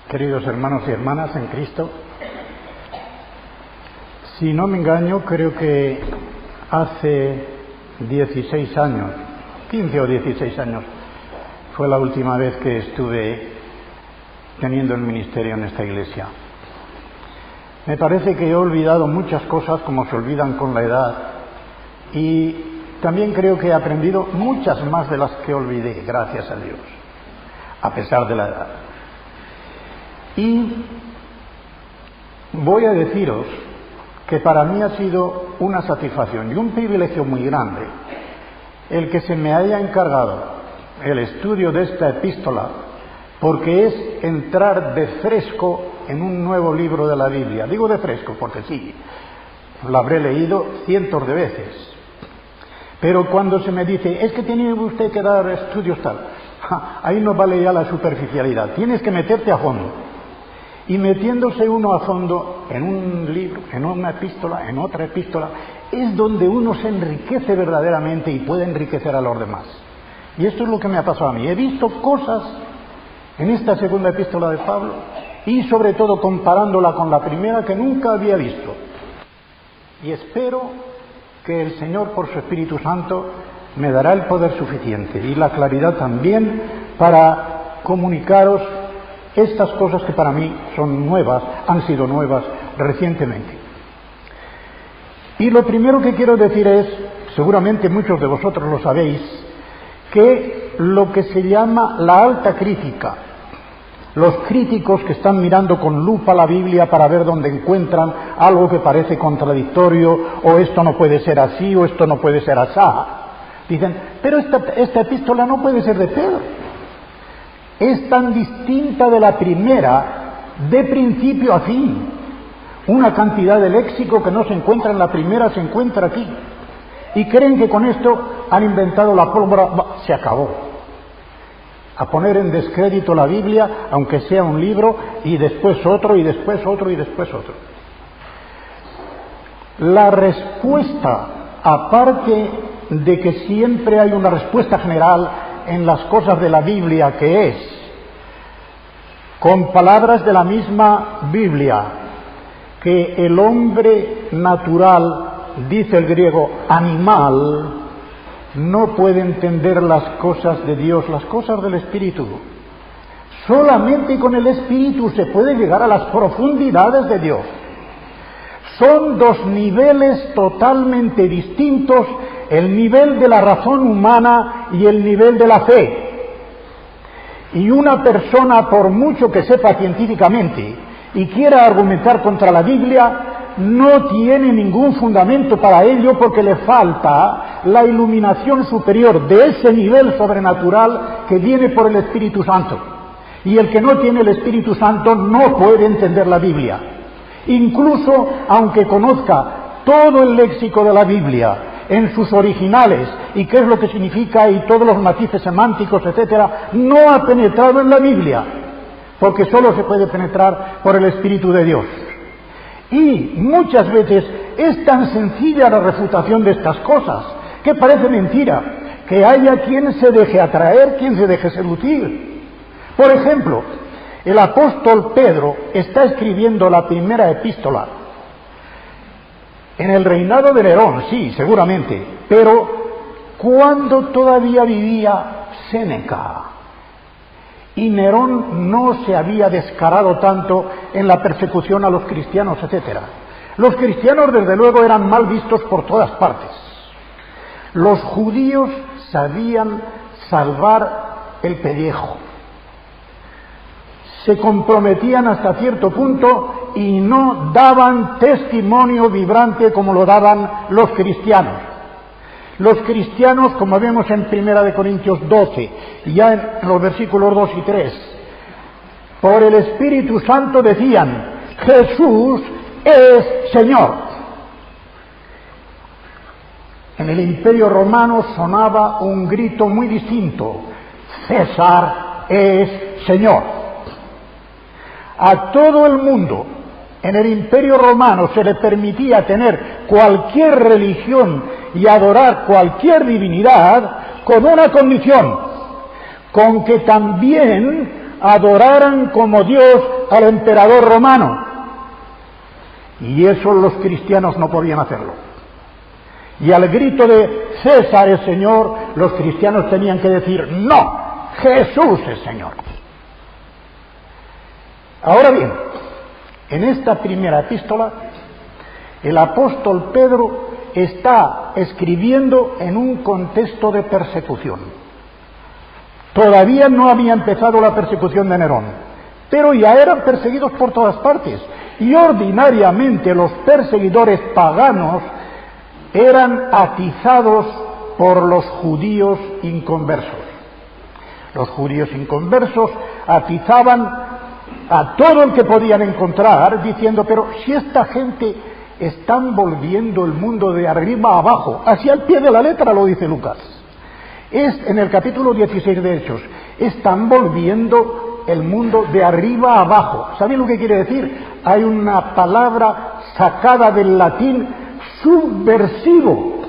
Queridos hermanos y hermanas en Cristo, si no me engaño, creo que hace 16 años, 15 o 16 años, fue la última vez que estuve teniendo el ministerio en esta iglesia. Me parece que he olvidado muchas cosas como se olvidan con la edad, y también creo que he aprendido muchas más de las que olvidé, gracias a Dios, a pesar de la edad. Y voy a deciros que para mí ha sido una satisfacción y un privilegio muy grande el que se me haya encargado el estudio de esta epístola, porque es entrar de fresco en un nuevo libro de la Biblia. Digo de fresco porque sí, lo habré leído cientos de veces, pero cuando se me dice, es que tiene usted que dar estudios tal, ahí no vale ya la superficialidad, tienes que meterte a fondo. Y metiéndose uno a fondo en un libro, en una epístola, en otra epístola, es donde uno se enriquece verdaderamente y puede enriquecer a los demás. Y esto es lo que me ha pasado a mí. He visto cosas en esta segunda epístola de Pablo y sobre todo comparándola con la primera que nunca había visto. Y espero que el Señor, por su Espíritu Santo, me dará el poder suficiente y la claridad también para comunicaros estas cosas que para mí son nuevas, han sido nuevas recientemente. Y lo primero que quiero decir es, seguramente muchos de vosotros lo sabéis, que lo que se llama la alta crítica, los críticos que están mirando con lupa la Biblia para ver dónde encuentran algo que parece contradictorio, o esto no puede ser así, o esto no puede ser asá, dicen, pero esta epístola no puede ser de Pedro. Es tan distinta de la primera, de principio a fin. Una cantidad de léxico que no se encuentra en la primera se encuentra aquí. Y creen que con esto han inventado la pólvora, se acabó. A poner en descrédito la Biblia, aunque sea un libro, y después otro, y después otro, y después otro. La respuesta, aparte de que siempre hay una respuesta general en las cosas de la Biblia, que es, con palabras de la misma Biblia, que el hombre natural, dice el griego, animal, no puede entender las cosas de Dios, las cosas del Espíritu. Solamente con el Espíritu se puede llegar a las profundidades de Dios. Son dos niveles totalmente distintos, el nivel de la razón humana y el nivel de la fe. Y una persona, por mucho que sepa científicamente y quiera argumentar contra la Biblia, no tiene ningún fundamento para ello, porque le falta la iluminación superior de ese nivel sobrenatural que viene por el Espíritu Santo. Y el que no tiene el Espíritu Santo no puede entender la Biblia. Incluso aunque conozca todo el léxico de la Biblia en sus originales y qué es lo que significa y todos los matices semánticos, etcétera, no ha penetrado en la Biblia, porque solo se puede penetrar por el Espíritu de Dios. Y muchas veces es tan sencilla la refutación de estas cosas que parece mentira, que haya quien se deje atraer, quien se deje seducir. Por ejemplo, el apóstol Pedro está escribiendo la primera epístola en el reinado de Nerón, sí, seguramente, pero cuando todavía vivía Séneca y Nerón no se había descarado tanto en la persecución a los cristianos, etc. Los cristianos, desde luego, eran mal vistos por todas partes. Los judíos sabían salvar el pellejo. Se comprometían hasta cierto punto y no daban testimonio vibrante como lo daban los cristianos. Los cristianos, como vemos en 1 Corintios 12, ya en los versículos 2 y 3, por el Espíritu Santo decían, Jesús es Señor. En el Imperio Romano sonaba un grito muy distinto, César es Señor. A todo el mundo en el Imperio Romano se le permitía tener cualquier religión y adorar cualquier divinidad con una condición, con que también adoraran como Dios al emperador romano. Y eso los cristianos no podían hacerlo. Y al grito de César es Señor, los cristianos tenían que decir no, Jesús es Señor. Ahora bien, en esta primera epístola, el apóstol Pedro está escribiendo en un contexto de persecución. Todavía no había empezado la persecución de Nerón, pero ya eran perseguidos por todas partes. Y ordinariamente los perseguidores paganos eran atizados por los judíos inconversos. Los judíos inconversos atizaban a todo el que podían encontrar, diciendo, pero si esta gente están volviendo el mundo de arriba a abajo, hacia el pie de la letra lo dice Lucas. Es en el capítulo 16 de Hechos, están volviendo el mundo de arriba a abajo. ¿Saben lo que quiere decir? Hay una palabra sacada del latín subversivo.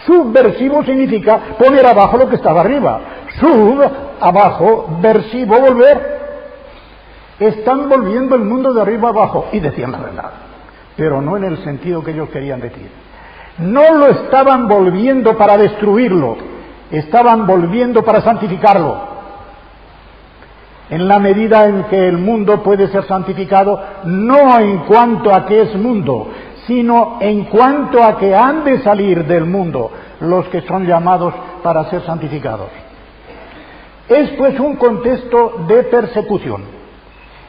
Subversivo significa poner abajo lo que estaba arriba. Sub, abajo, versivo, volver. Están volviendo el mundo de arriba abajo, y decían la verdad, pero no en el sentido que ellos querían decir. No lo estaban volviendo para destruirlo, estaban volviendo para santificarlo. En la medida en que el mundo puede ser santificado, no en cuanto a que es mundo, sino en cuanto a que han de salir del mundo los que son llamados para ser santificados. Es pues un contexto de persecución.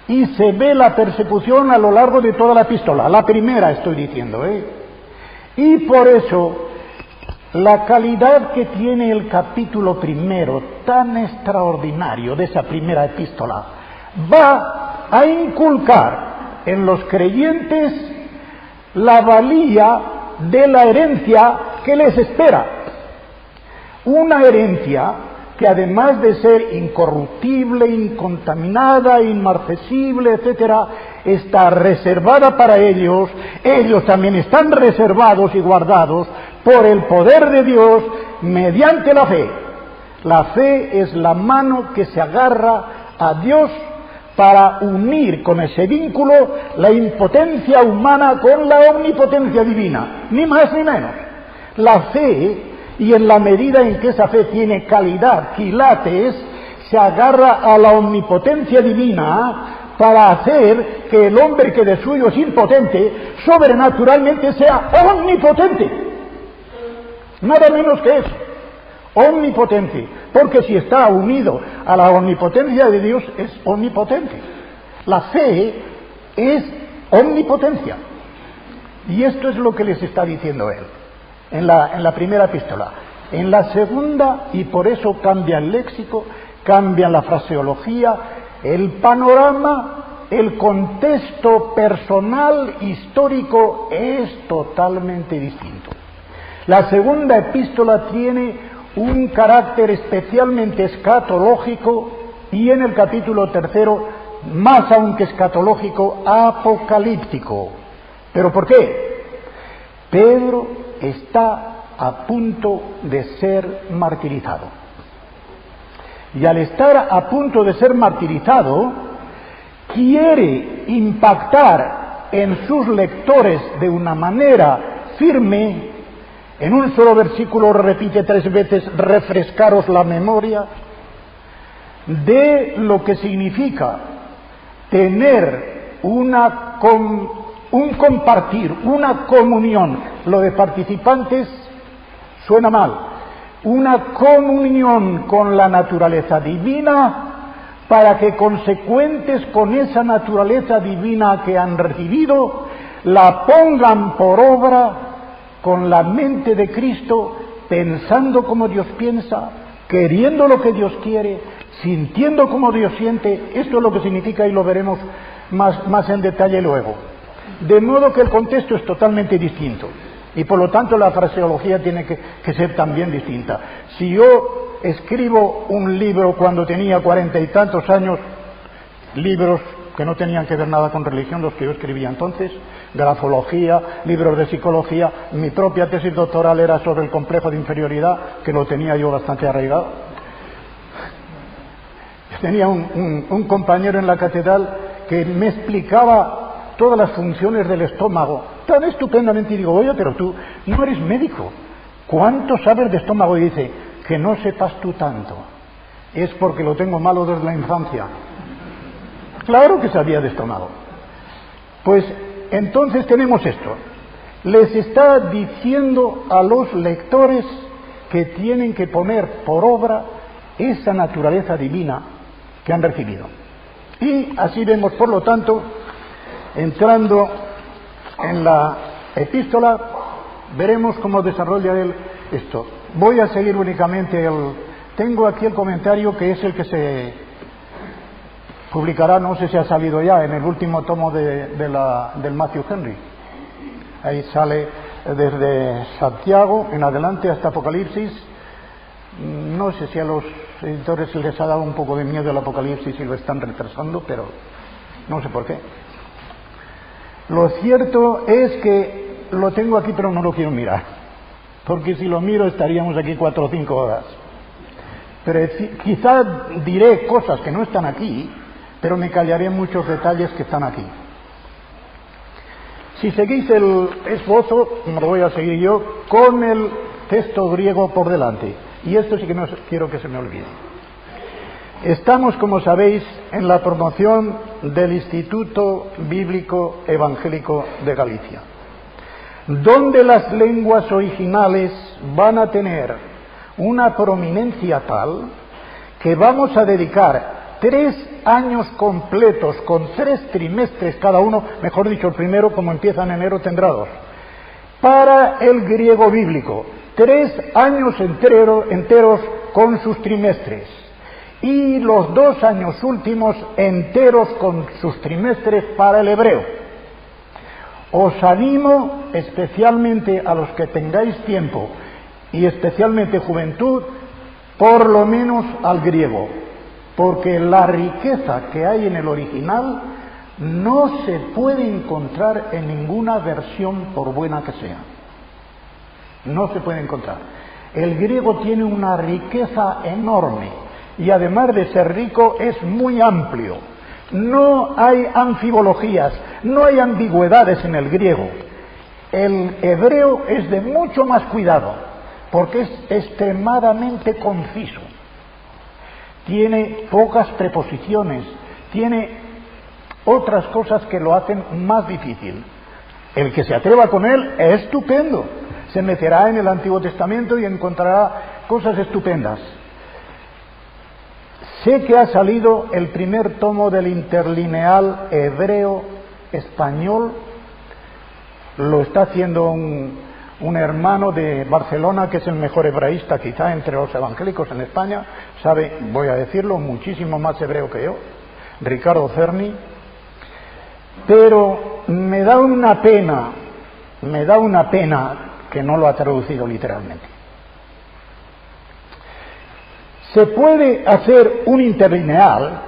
Y se ve la persecución a lo largo de toda la epístola, la primera estoy diciendo, Y por eso, la calidad que tiene el capítulo primero, tan extraordinario de esa primera epístola, va a inculcar en los creyentes la valía de la herencia que les espera. Una herencia que además de ser incorruptible, incontaminada, inmarcesible, etcétera, está reservada para ellos. Ellos también están reservados y guardados por el poder de Dios mediante la fe. La fe es la mano que se agarra a Dios para unir con ese vínculo la impotencia humana con la omnipotencia divina, ni más ni menos. La fe, y en la medida en que esa fe tiene calidad, quilates, se agarra a la omnipotencia divina para hacer que el hombre que de suyo es impotente, sobrenaturalmente sea omnipotente. Nada menos que eso, omnipotente, porque si está unido a la omnipotencia de Dios, es omnipotente. La fe es omnipotencia. Y esto es lo que les está diciendo él. En la primera epístola. En la segunda, y por eso cambia el léxico, cambia la fraseología, el panorama, el contexto personal, histórico, es totalmente distinto. La segunda epístola tiene un carácter especialmente escatológico y en el capítulo tercero, más aún que escatológico, apocalíptico. ¿Pero por qué? Pedro está a punto de ser martirizado. Y al estar a punto de ser martirizado, quiere impactar en sus lectores de una manera firme. En un solo versículo repite 3 veces, refrescaros la memoria, de lo que significa tener un compartir, una comunión. Lo de participantes suena mal. Una comunión con la naturaleza divina, para que consecuentes con esa naturaleza divina que han recibido, la pongan por obra con la mente de Cristo, pensando como Dios piensa, queriendo lo que Dios quiere, sintiendo como Dios siente. Esto es lo que significa y lo veremos más en detalle luego. De modo que el contexto es totalmente distinto y por lo tanto la fraseología tiene que ser también distinta. Si yo escribo un libro cuando tenía 40 y tantos años, libros que no tenían que ver nada con religión, los que yo escribía entonces, grafología, libros de psicología, mi propia tesis doctoral era sobre el complejo de inferioridad, que lo tenía yo bastante arraigado. tenía un compañero en la catedral que me explicaba todas las funciones del estómago tan estupendamente, y digo, oye, pero tú no eres médico, ¿cuánto sabes de estómago? Y dice, que no sepas tú tanto, es porque lo tengo malo desde la infancia. Claro que sabía de estómago. Pues entonces tenemos esto, les está diciendo a los lectores que tienen que poner por obra esa naturaleza divina que han recibido. Y así vemos, por lo tanto, entrando en la epístola, veremos cómo desarrolla él esto. Voy a seguir únicamente tengo aquí el comentario que es el que se publicará, no sé si ha salido ya, en el último tomo del Matthew Henry. Ahí sale desde Santiago en adelante hasta Apocalipsis. No sé si a los editores les ha dado un poco de miedo el Apocalipsis y lo están retrasando, pero no sé por qué. Lo cierto es que lo tengo aquí, pero no lo quiero mirar, porque si lo miro estaríamos aquí 4 o 5 horas. Pero quizá diré cosas que no están aquí, pero me callaré muchos detalles que están aquí. Si seguís el esbozo, me lo voy a seguir yo, con el texto griego por delante. Y esto sí que no quiero que se me olvide. Estamos, como sabéis, en la promoción del Instituto Bíblico Evangélico de Galicia, donde las lenguas originales van a tener una prominencia tal que vamos a dedicar 3 años completos con 3 trimestres cada uno, mejor dicho, el primero, como empieza en enero, tendrá 2, para el griego bíblico. 3 años enteros con sus trimestres, y los 2 años últimos enteros con sus trimestres para el hebreo. Os animo, especialmente a los que tengáis tiempo, y especialmente juventud, por lo menos al griego, porque la riqueza que hay en el original no se puede encontrar en ninguna versión, por buena que sea. No se puede encontrar. El griego tiene una riqueza enorme y además de ser rico es muy amplio. No hay anfibologías, no hay ambigüedades en el griego. El hebreo es de mucho más cuidado porque es extremadamente conciso. Tiene pocas preposiciones, tiene otras cosas que lo hacen más difícil. El que se atreva con él es estupendo. Se meterá en el Antiguo Testamento y encontrará cosas estupendas. Sé que ha salido el primer tomo del interlineal hebreo-español. Lo está haciendo un hermano de Barcelona que es el mejor hebraísta quizá entre los evangélicos en España. Sabe, voy a decirlo, muchísimo más hebreo que yo, Ricardo Cerny. Pero me da una pena que no lo ha traducido literalmente. Se puede hacer un interlineal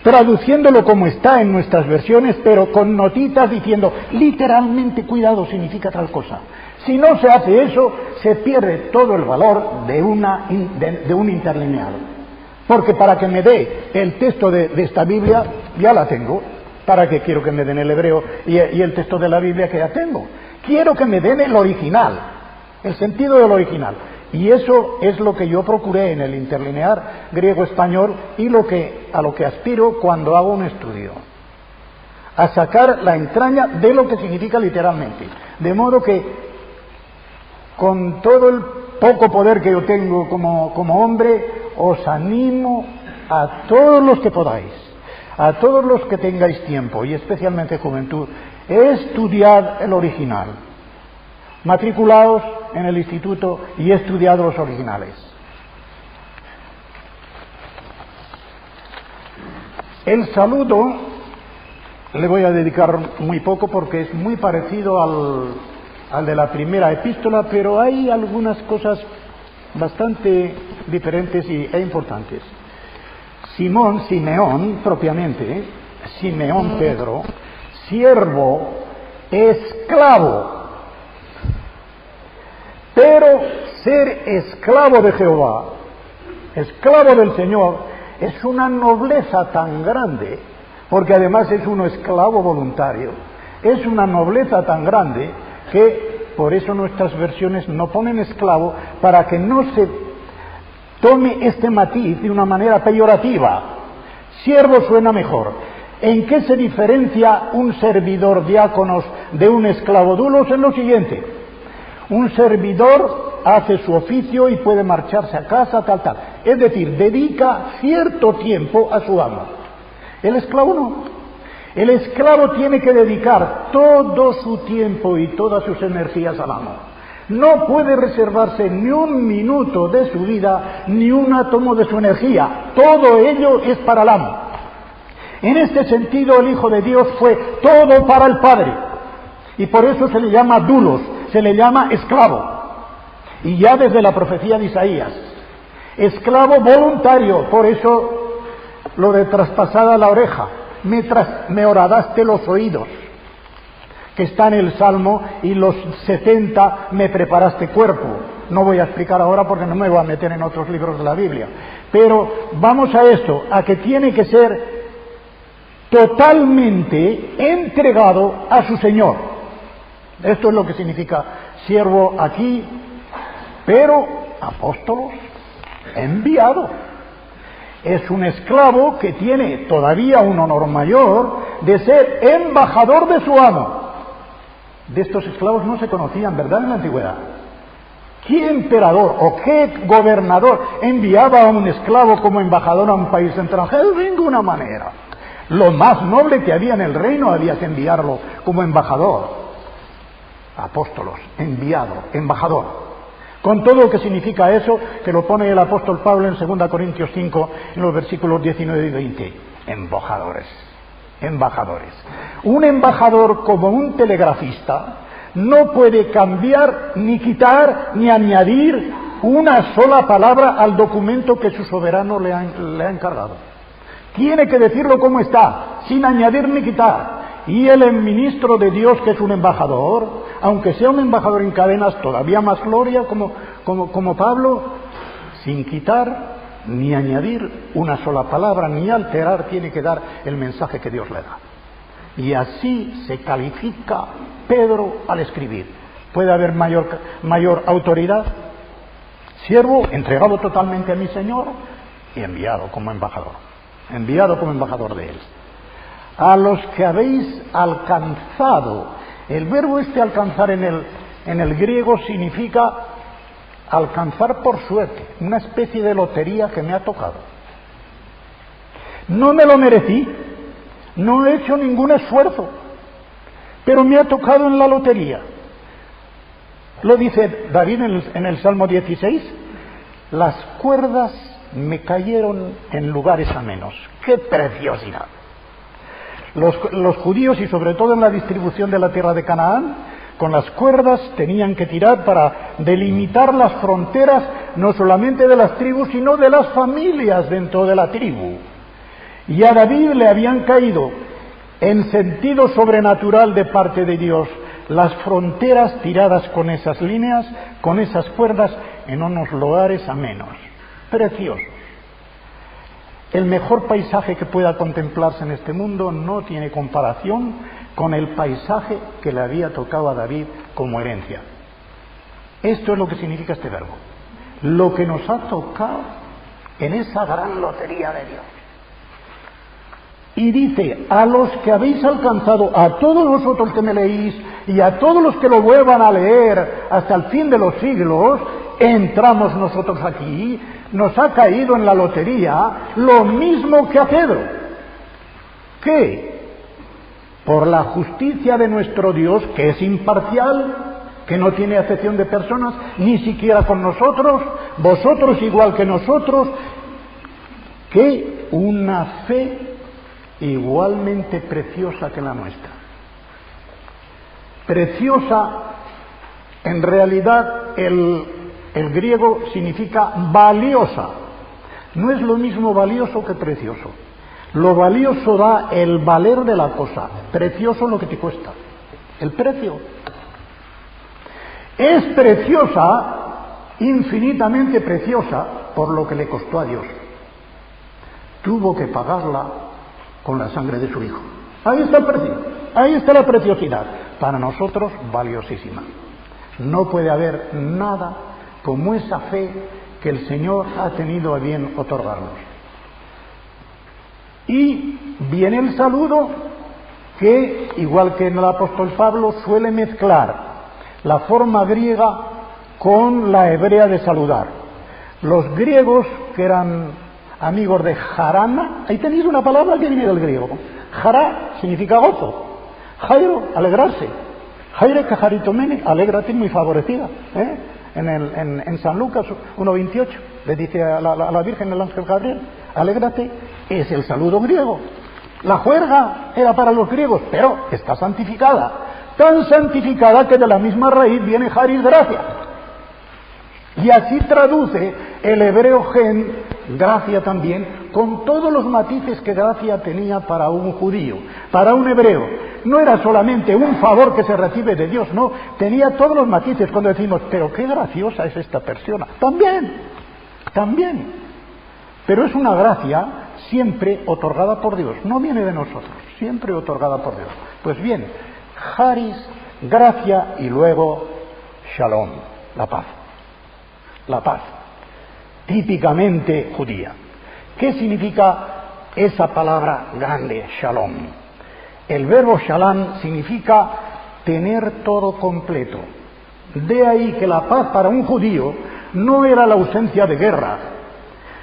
traduciéndolo como está en nuestras versiones, pero con notitas diciendo literalmente, cuidado, significa tal cosa. Si no se hace eso, se pierde todo el valor de un interlineal. Porque para que me dé el texto de esta Biblia, ya la tengo. ¿Para qué quiero que me den el hebreo y el texto de la Biblia que ya tengo? Quiero que me den el original, el sentido del original. Y eso es lo que yo procuré en el interlinear griego-español y a lo que aspiro cuando hago un estudio. A sacar la entraña de lo que significa literalmente. De modo que, con todo el poco poder que yo tengo como hombre, os animo a todos los que podáis, a todos los que tengáis tiempo, y especialmente juventud, estudiad el original. Matriculaos en el instituto y estudiad los originales. El saludo le voy a dedicar muy poco porque es muy parecido al de la primera epístola, pero hay algunas cosas bastante diferentes e importantes. Simeón propiamente, Simeón Pedro, siervo, esclavo. Pero ser esclavo de Jehová, esclavo del Señor, es una nobleza tan grande, porque además es uno esclavo voluntario, es una nobleza tan grande que por eso nuestras versiones no ponen esclavo, para que no se tome este matiz de una manera peyorativa. Siervo suena mejor. ¿En qué se diferencia un servidor diáconos de un esclavo dulos? En lo siguiente: un servidor hace su oficio y puede marcharse a casa, tal. Es decir, dedica cierto tiempo a su amo. El esclavo no. El esclavo tiene que dedicar todo su tiempo y todas sus energías al amo. No puede reservarse ni un minuto de su vida, ni un átomo de su energía. Todo ello es para el amo. En este sentido, el Hijo de Dios fue todo para el Padre. Y por eso se le llama dulos, se le llama esclavo. Y ya desde la profecía de Isaías, esclavo voluntario, por eso lo de traspasada la oreja, me horadaste los oídos, que está en el Salmo, y los 70 me preparaste cuerpo. No voy a explicar ahora porque no me voy a meter en otros libros de la Biblia. Pero vamos a esto, a que tiene que ser totalmente entregado a su Señor. Esto es lo que significa siervo aquí, pero apóstolos, enviado. Es un esclavo que tiene todavía un honor mayor de ser embajador de su amo. De estos esclavos no se conocían, ¿verdad?, en la antigüedad. ¿Qué emperador o qué gobernador enviaba a un esclavo como embajador a un país extranjero? De ninguna manera. Lo más noble que había en el reino había que enviarlo como embajador. Apóstolos, enviado, embajador. Con todo lo que significa eso, que lo pone el apóstol Pablo en 2 Corintios 5, en los versículos 19 y 20. Embajadores, embajadores. Un embajador, como un telegrafista, no puede cambiar, ni quitar, ni añadir una sola palabra al documento que su soberano le ha encargado. Tiene que decirlo como está, sin añadir ni quitar. Y el ministro de Dios, que es un embajador, aunque sea un embajador en cadenas, todavía más gloria, como Pablo, sin quitar ni añadir una sola palabra, ni alterar, tiene que dar el mensaje que Dios le da. Y así se califica Pedro al escribir. ¿Puede haber mayor autoridad? Siervo, entregado totalmente a mi Señor, y enviado como embajador de Él. A los que habéis alcanzado. El verbo alcanzar en el griego significa alcanzar por suerte, una especie de lotería que me ha tocado. No me lo merecí, no he hecho ningún esfuerzo, pero me ha tocado en la lotería. Lo dice David en el Salmo 16, las cuerdas me cayeron en lugares amenos. ¡Qué preciosidad! Los judíos, y sobre todo en la distribución de la tierra de Canaán, con las cuerdas tenían que tirar para delimitar las fronteras, no solamente de las tribus, sino de las familias dentro de la tribu. Y a David le habían caído, en sentido sobrenatural de parte de Dios, las fronteras tiradas con esas líneas, con esas cuerdas, en unos lugares amenos, preciosos. El mejor paisaje que pueda contemplarse en este mundo no tiene comparación con el paisaje que le había tocado a David como herencia. Esto es lo que significa este verbo. Lo que nos ha tocado en esa gran lotería de Dios. Y dice, a los que habéis alcanzado, a todos vosotros que me leís y a todos los que lo vuelvan a leer hasta el fin de los siglos, entramos nosotros aquí. Nos ha caído en la lotería lo mismo que a Pedro. ¿Qué? Por la justicia de nuestro Dios, que es imparcial, que no tiene acepción de personas, ni siquiera con nosotros, vosotros igual que nosotros, que una fe igualmente preciosa que la nuestra. Preciosa, en realidad, el griego significa valiosa. No es lo mismo valioso que precioso. Lo valioso da el valer de la cosa. Precioso lo que te cuesta. El precio. Es preciosa, infinitamente preciosa, por lo que le costó a Dios. tuvo que pagarla con la sangre de su Hijo. Ahí está el precio, ahí está la preciosidad. Para nosotros, valiosísima. No puede haber nada como esa fe que el Señor ha tenido a bien otorgarnos. Y viene el saludo que, igual que en el apóstol Pablo, suele mezclar la forma griega con la hebrea de saludar. Los griegos, que eran amigos de jarana, ahí tenéis una palabra que viene del griego. Jará significa gozo, jairo, alegrarse, jaire cajaritomene, alégrate, muy favorecida. En San Lucas 1:28 le dice a la Virgen el ángel Gabriel, alégrate, es el saludo griego. La juerga era para los griegos, pero está santificada, tan santificada que de la misma raíz viene Haris, gracia. Y así traduce el hebreo gen, gracia también, con todos los matices que gracia tenía para un judío, para un hebreo. No era solamente un favor que se recibe de Dios, no, tenía todos los matices. Cuando decimos, pero qué graciosa es esta persona, también, pero es una gracia siempre otorgada por Dios, no viene de nosotros, siempre otorgada por Dios. Pues bien, Haris, gracia, y luego Shalom, la paz, típicamente judía. ¿Qué significa esa palabra grande, Shalom? El verbo Shalom significa tener todo completo. De ahí que la paz para un judío no era la ausencia de guerra,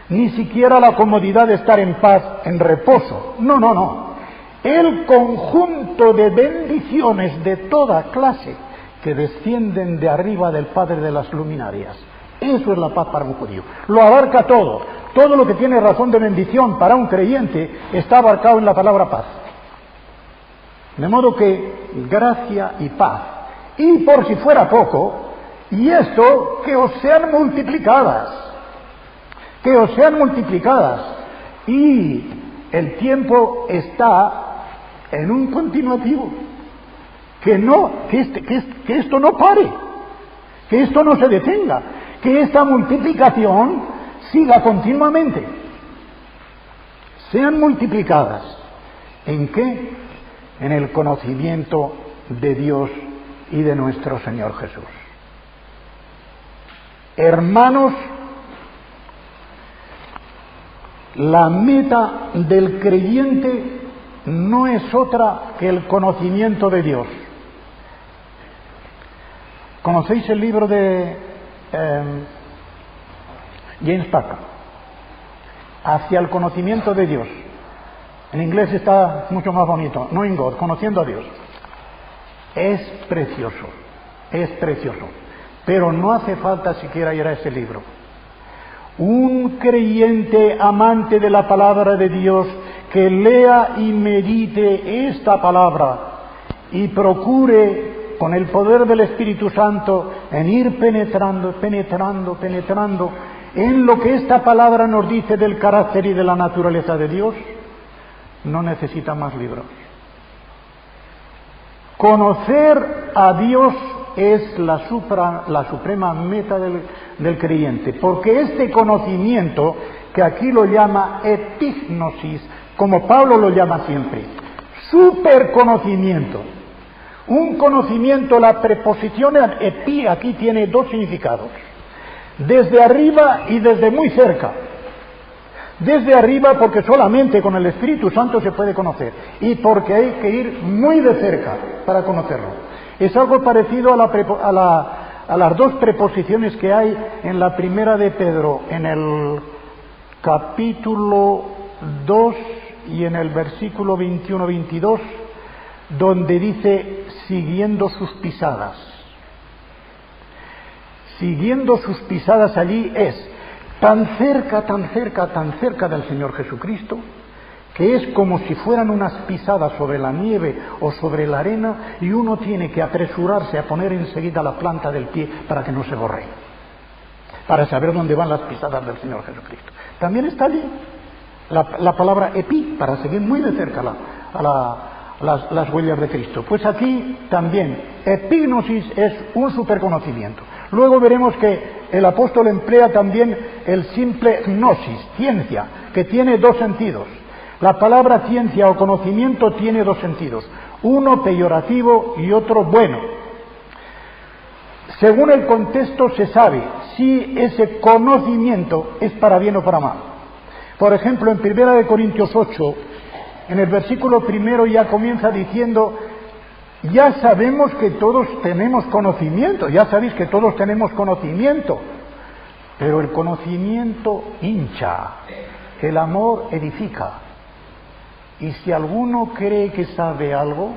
ni siquiera la comodidad de estar en paz, en reposo. No. El conjunto de bendiciones de toda clase que descienden de arriba del Padre de las luminarias. Eso es la paz para un judío. Lo abarca todo. Todo lo que tiene razón de bendición para un creyente está abarcado en la palabra paz. De modo que gracia y paz. Y por si fuera poco, y esto, que os sean multiplicadas. Que os sean multiplicadas. Y el tiempo está en un continuativo. Que esto no pare. Que esto no se detenga. Que esta multiplicación siga continuamente. Sean multiplicadas. ¿En qué? En el conocimiento de Dios y de nuestro Señor Jesús. Hermanos, la meta del creyente no es otra que el conocimiento de Dios. ¿Conocéis el libro de James Packer? Hacia el conocimiento de Dios. En inglés está mucho más bonito, Knowing God, conociendo a Dios. Es precioso, pero no hace falta siquiera ir a ese libro. Un creyente amante de la palabra de Dios que lea y medite esta palabra y procure con el poder del Espíritu Santo en ir penetrando en lo que esta palabra nos dice del carácter y de la naturaleza de Dios, no necesita más libros. Conocer a Dios es la suprema meta del creyente, porque este conocimiento, que aquí lo llama epignosis, como Pablo lo llama siempre, superconocimiento, un conocimiento, la preposición epi aquí tiene dos significados, desde arriba y desde muy cerca. Desde arriba porque solamente con el Espíritu Santo se puede conocer, y porque hay que ir muy de cerca para conocerlo. Es algo parecido a las dos preposiciones que hay en la primera de Pedro, en el capítulo 2 y en el versículo 21-22, donde dice siguiendo sus pisadas. Siguiendo sus pisadas allí es tan cerca del Señor Jesucristo, que es como si fueran unas pisadas sobre la nieve o sobre la arena, y uno tiene que apresurarse a poner enseguida la planta del pie para que no se borre, para saber dónde van las pisadas del Señor Jesucristo. También está allí la palabra epi, para seguir muy de cerca las huellas de Cristo. Pues aquí también epignosis es un superconocimiento. Luego veremos que el apóstol emplea también el simple gnosis, ciencia, que tiene dos sentidos. La palabra ciencia o conocimiento tiene dos sentidos, uno peyorativo y otro bueno. Según el contexto se sabe si ese conocimiento es para bien o para mal. Por ejemplo, en 1 Corintios 8, en el versículo 1 ya comienza diciendo: ya sabemos que todos tenemos conocimiento, ya sabéis que todos tenemos conocimiento, pero el conocimiento hincha, el amor edifica. Y si alguno cree que sabe algo,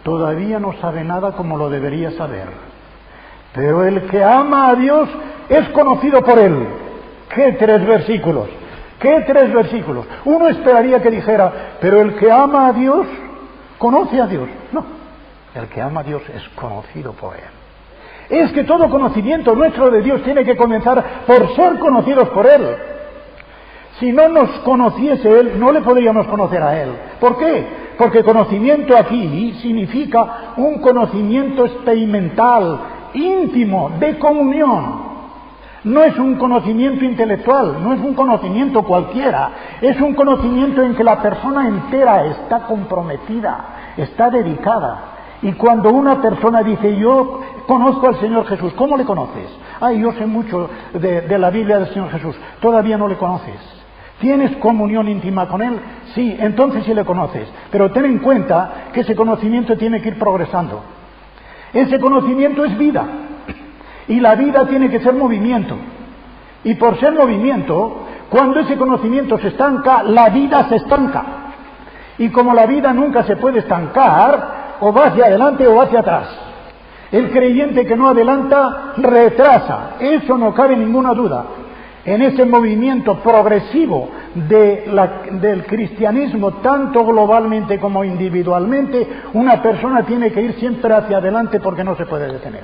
todavía no sabe nada como lo debería saber. Pero el que ama a Dios es conocido por Él. ¡Qué tres versículos! ¡Qué tres versículos! Uno esperaría que dijera, pero el que ama a Dios, conoce a Dios. No, el que ama a Dios es conocido por Él. Es que todo conocimiento nuestro de Dios tiene que comenzar por ser conocidos por Él. Si no nos conociese Él, no le podríamos conocer a Él. ¿Por qué? Porque conocimiento aquí significa un conocimiento experimental, íntimo, de comunión. No es un conocimiento intelectual, no es un conocimiento cualquiera, es un conocimiento en que la persona entera está comprometida, está dedicada. Y cuando una persona dice, yo conozco al Señor Jesús, ¿cómo le conoces? Ay, yo sé mucho de la Biblia del Señor Jesús, todavía no le conoces. ¿Tienes comunión íntima con Él? Sí, entonces sí le conoces. Pero ten en cuenta que ese conocimiento tiene que ir progresando. Ese conocimiento es vida. Y la vida tiene que ser movimiento. Y por ser movimiento, cuando ese conocimiento se estanca, la vida se estanca. Y como la vida nunca se puede estancar, o va hacia adelante o va hacia atrás. El creyente que no adelanta, retrasa. Eso no cabe ninguna duda. En ese movimiento progresivo del cristianismo, tanto globalmente como individualmente, una persona tiene que ir siempre hacia adelante porque no se puede detener.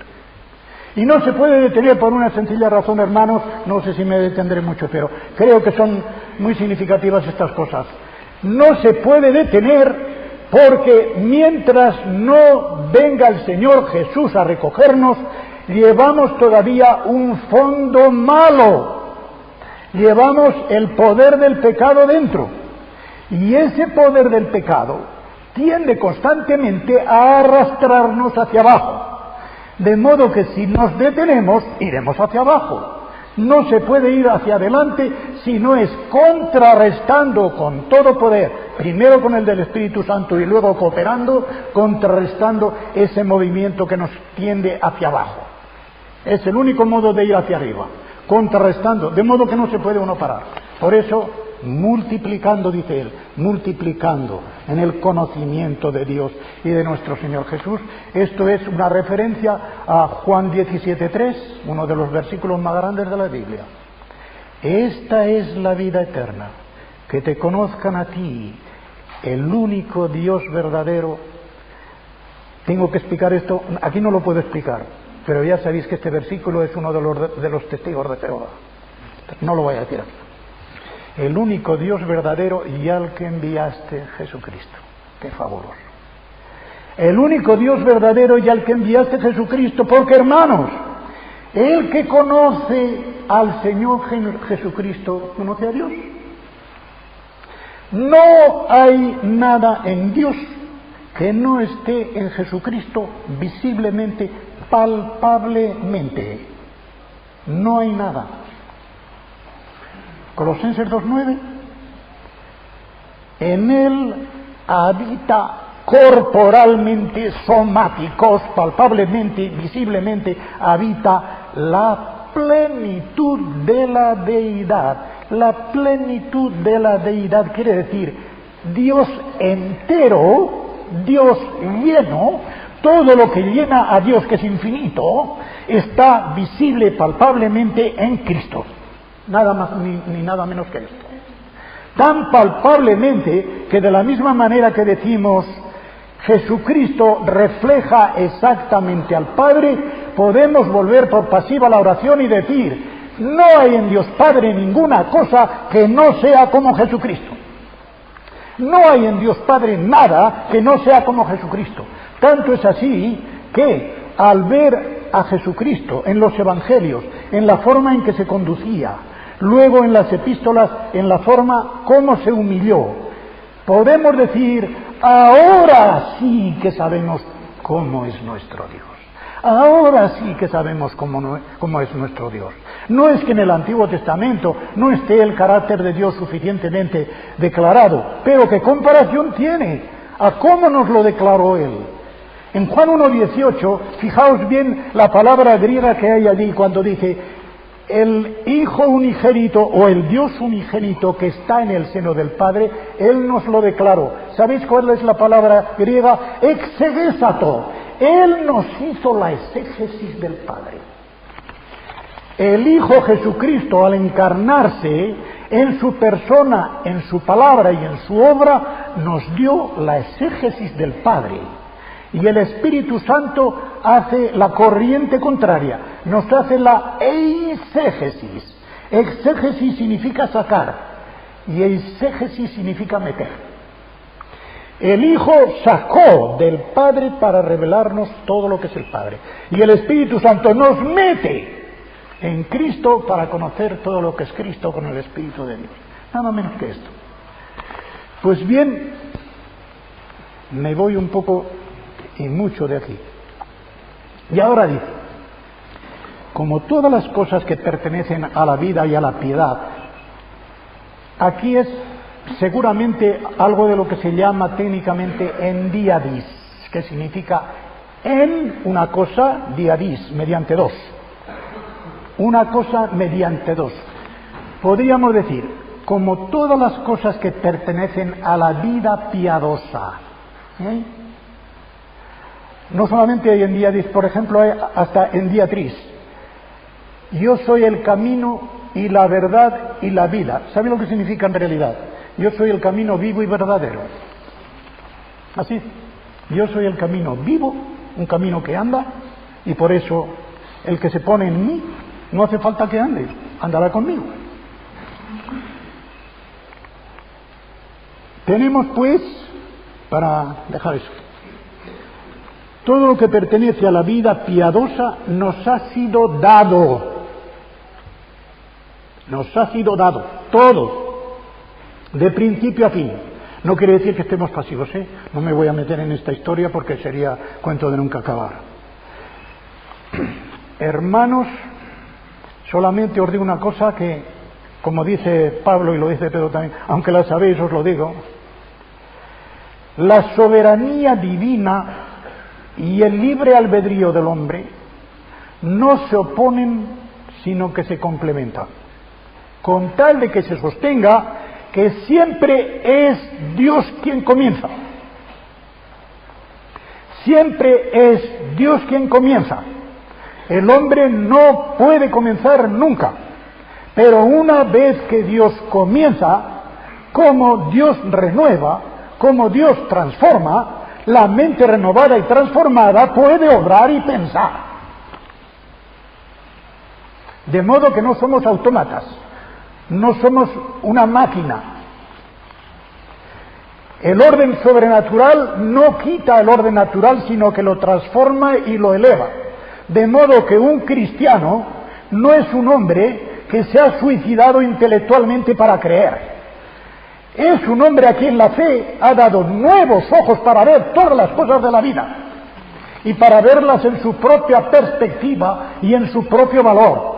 Y no se puede detener por una sencilla razón, hermanos, no sé si me detendré mucho, pero creo que son muy significativas estas cosas. No se puede detener porque mientras no venga el Señor Jesús a recogernos, llevamos todavía un fondo malo. Llevamos el poder del pecado dentro. Y ese poder del pecado tiende constantemente a arrastrarnos hacia abajo. De modo que si nos detenemos, iremos hacia abajo. No se puede ir hacia adelante si no es contrarrestando con todo poder, primero con el del Espíritu Santo y luego cooperando, contrarrestando ese movimiento que nos tiende hacia abajo. Es el único modo de ir hacia arriba, contrarrestando, de modo que no se puede uno parar. Por eso, multiplicando, dice él, multiplicando en el conocimiento de Dios y de nuestro Señor Jesús. Esto es una referencia a Juan 17:3, uno de los versículos más grandes de la Biblia. Esta es la vida eterna, que te conozcan a ti, el único Dios verdadero. Tengo que explicar esto, aquí no lo puedo explicar, pero ya sabéis que este versículo es uno de los testigos de Jehová. No lo voy a decir aquí. El único Dios verdadero y al que enviaste, Jesucristo. ¡Qué fabuloso! El único Dios verdadero y al que enviaste, Jesucristo, porque, hermanos, el que conoce al Señor Jesucristo, conoce a Dios. No hay nada en Dios que no esté en Jesucristo visiblemente, palpablemente. No hay nada. Colosenses 2:9, en él habita corporalmente, somáticos, palpablemente, visiblemente, habita la plenitud de la deidad. La plenitud de la deidad quiere decir Dios entero, Dios lleno, todo lo que llena a Dios, que es infinito, está visible palpablemente en Cristo. Nada más ni nada menos que esto. Tan palpablemente que de la misma manera que decimos Jesucristo refleja exactamente al Padre, podemos volver por pasiva la oración y decir, no hay en Dios Padre ninguna cosa que no sea como Jesucristo. No hay en Dios Padre nada que no sea como Jesucristo. Tanto es así que al ver a Jesucristo en los evangelios, en la forma en que se conducía, Luego en las epístolas, en la forma como se humilló. Podemos decir, ahora sí que sabemos cómo es nuestro Dios. Ahora sí que sabemos cómo es nuestro Dios. No es que en el Antiguo Testamento no esté el carácter de Dios suficientemente declarado, pero ¿qué comparación tiene a cómo nos lo declaró Él? En Juan 1:18, fijaos bien la palabra griega que hay allí cuando dice el Hijo unigénito o el Dios unigénito que está en el seno del Padre, Él nos lo declaró. ¿Sabéis cuál es la palabra griega? Exegesato. Él nos hizo la exégesis del Padre. El Hijo Jesucristo, al encarnarse en su persona, en su palabra y en su obra, nos dio la exégesis del Padre. Y el Espíritu Santo hace la corriente contraria, nos hace la eisegesis. Exégesis significa sacar y eisegesis significa meter. El Hijo sacó del Padre para revelarnos todo lo que es el Padre. Y el Espíritu Santo nos mete en Cristo para conocer todo lo que es Cristo con el Espíritu de Dios. Nada menos que esto. Pues bien, me voy un poco y mucho de aquí. Y ahora dice, como todas las cosas que pertenecen a la vida y a la piedad, aquí es seguramente algo de lo que se llama técnicamente endiadis, que significa en una cosa, diadis, mediante dos. Una cosa mediante dos. Podríamos decir, como todas las cosas que pertenecen a la vida piadosa. No solamente hay endiadis, por ejemplo, hay hasta endiatris. Yo soy el camino y la verdad y la vida. ¿Sabe lo que significa en realidad? Yo soy el camino vivo y verdadero. Así. Yo soy el camino vivo, un camino que anda, y por eso el que se pone en mí no hace falta que ande, andará conmigo. Tenemos pues, para dejar eso, todo lo que pertenece a la vida piadosa nos ha sido dado. Nos ha sido dado, todo. De principio a fin. No quiere decir que estemos pasivos, ¿eh? No me voy a meter en esta historia porque sería cuento de nunca acabar. Hermanos, solamente os digo una cosa que, como dice Pablo y lo dice Pedro también, aunque la sabéis os lo digo, la soberanía divina y el libre albedrío del hombre no se oponen, sino que se complementan, con tal de que se sostenga que siempre es Dios quien comienza. Siempre es Dios quien comienza. El hombre no puede comenzar nunca. Pero una vez que Dios comienza, como Dios renueva, como Dios transforma, la mente renovada y transformada puede obrar y pensar. De modo que no somos autómatas. No somos una máquina. El orden sobrenatural no quita el orden natural, sino que lo transforma y lo eleva. De modo que un cristiano no es un hombre que se ha suicidado intelectualmente para creer. Es un hombre a quien la fe ha dado nuevos ojos para ver todas las cosas de la vida y para verlas en su propia perspectiva y en su propio valor.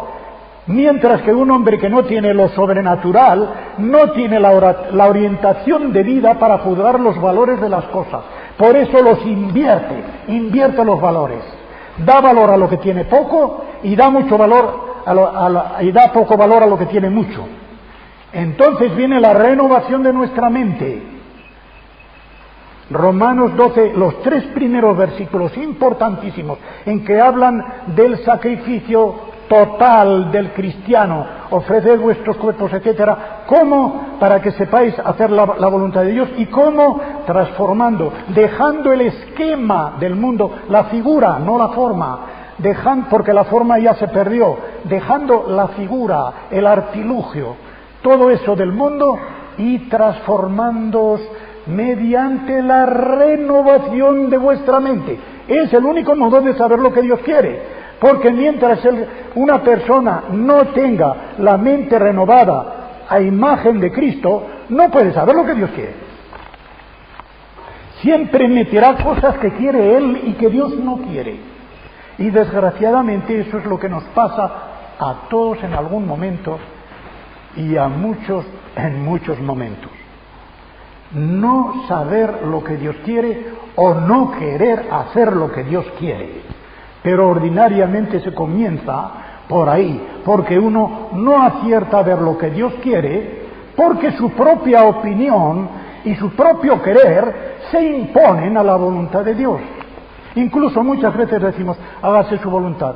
Mientras que un hombre que no tiene lo sobrenatural, no tiene la orientación de vida para juzgar los valores de las cosas. Por eso los invierte los valores. Da valor a lo que tiene poco y da mucho valor y da poco valor a lo que tiene mucho. Entonces viene la renovación de nuestra mente. Romanos 12, los 3 primeros versículos importantísimos en que hablan del sacrificio total del cristiano, ofreced vuestros cuerpos, etcétera, cómo, para que sepáis hacer la voluntad de Dios, y cómo transformando, dejando el esquema del mundo, la figura, no la forma, porque la forma ya se perdió, dejando la figura, el artilugio, todo eso del mundo, y transformándoos mediante la renovación de vuestra mente. Es el único modo de saber lo que Dios quiere. Porque mientras una persona no tenga la mente renovada a imagen de Cristo, no puede saber lo que Dios quiere. Siempre meterá cosas que quiere Él y que Dios no quiere. Y desgraciadamente eso es lo que nos pasa a todos en algún momento y a muchos en muchos momentos. No saber lo que Dios quiere o no querer hacer lo que Dios quiere. Pero ordinariamente se comienza por ahí, porque uno no acierta a ver lo que Dios quiere, porque su propia opinión y su propio querer se imponen a la voluntad de Dios. Incluso muchas veces decimos, hágase su voluntad.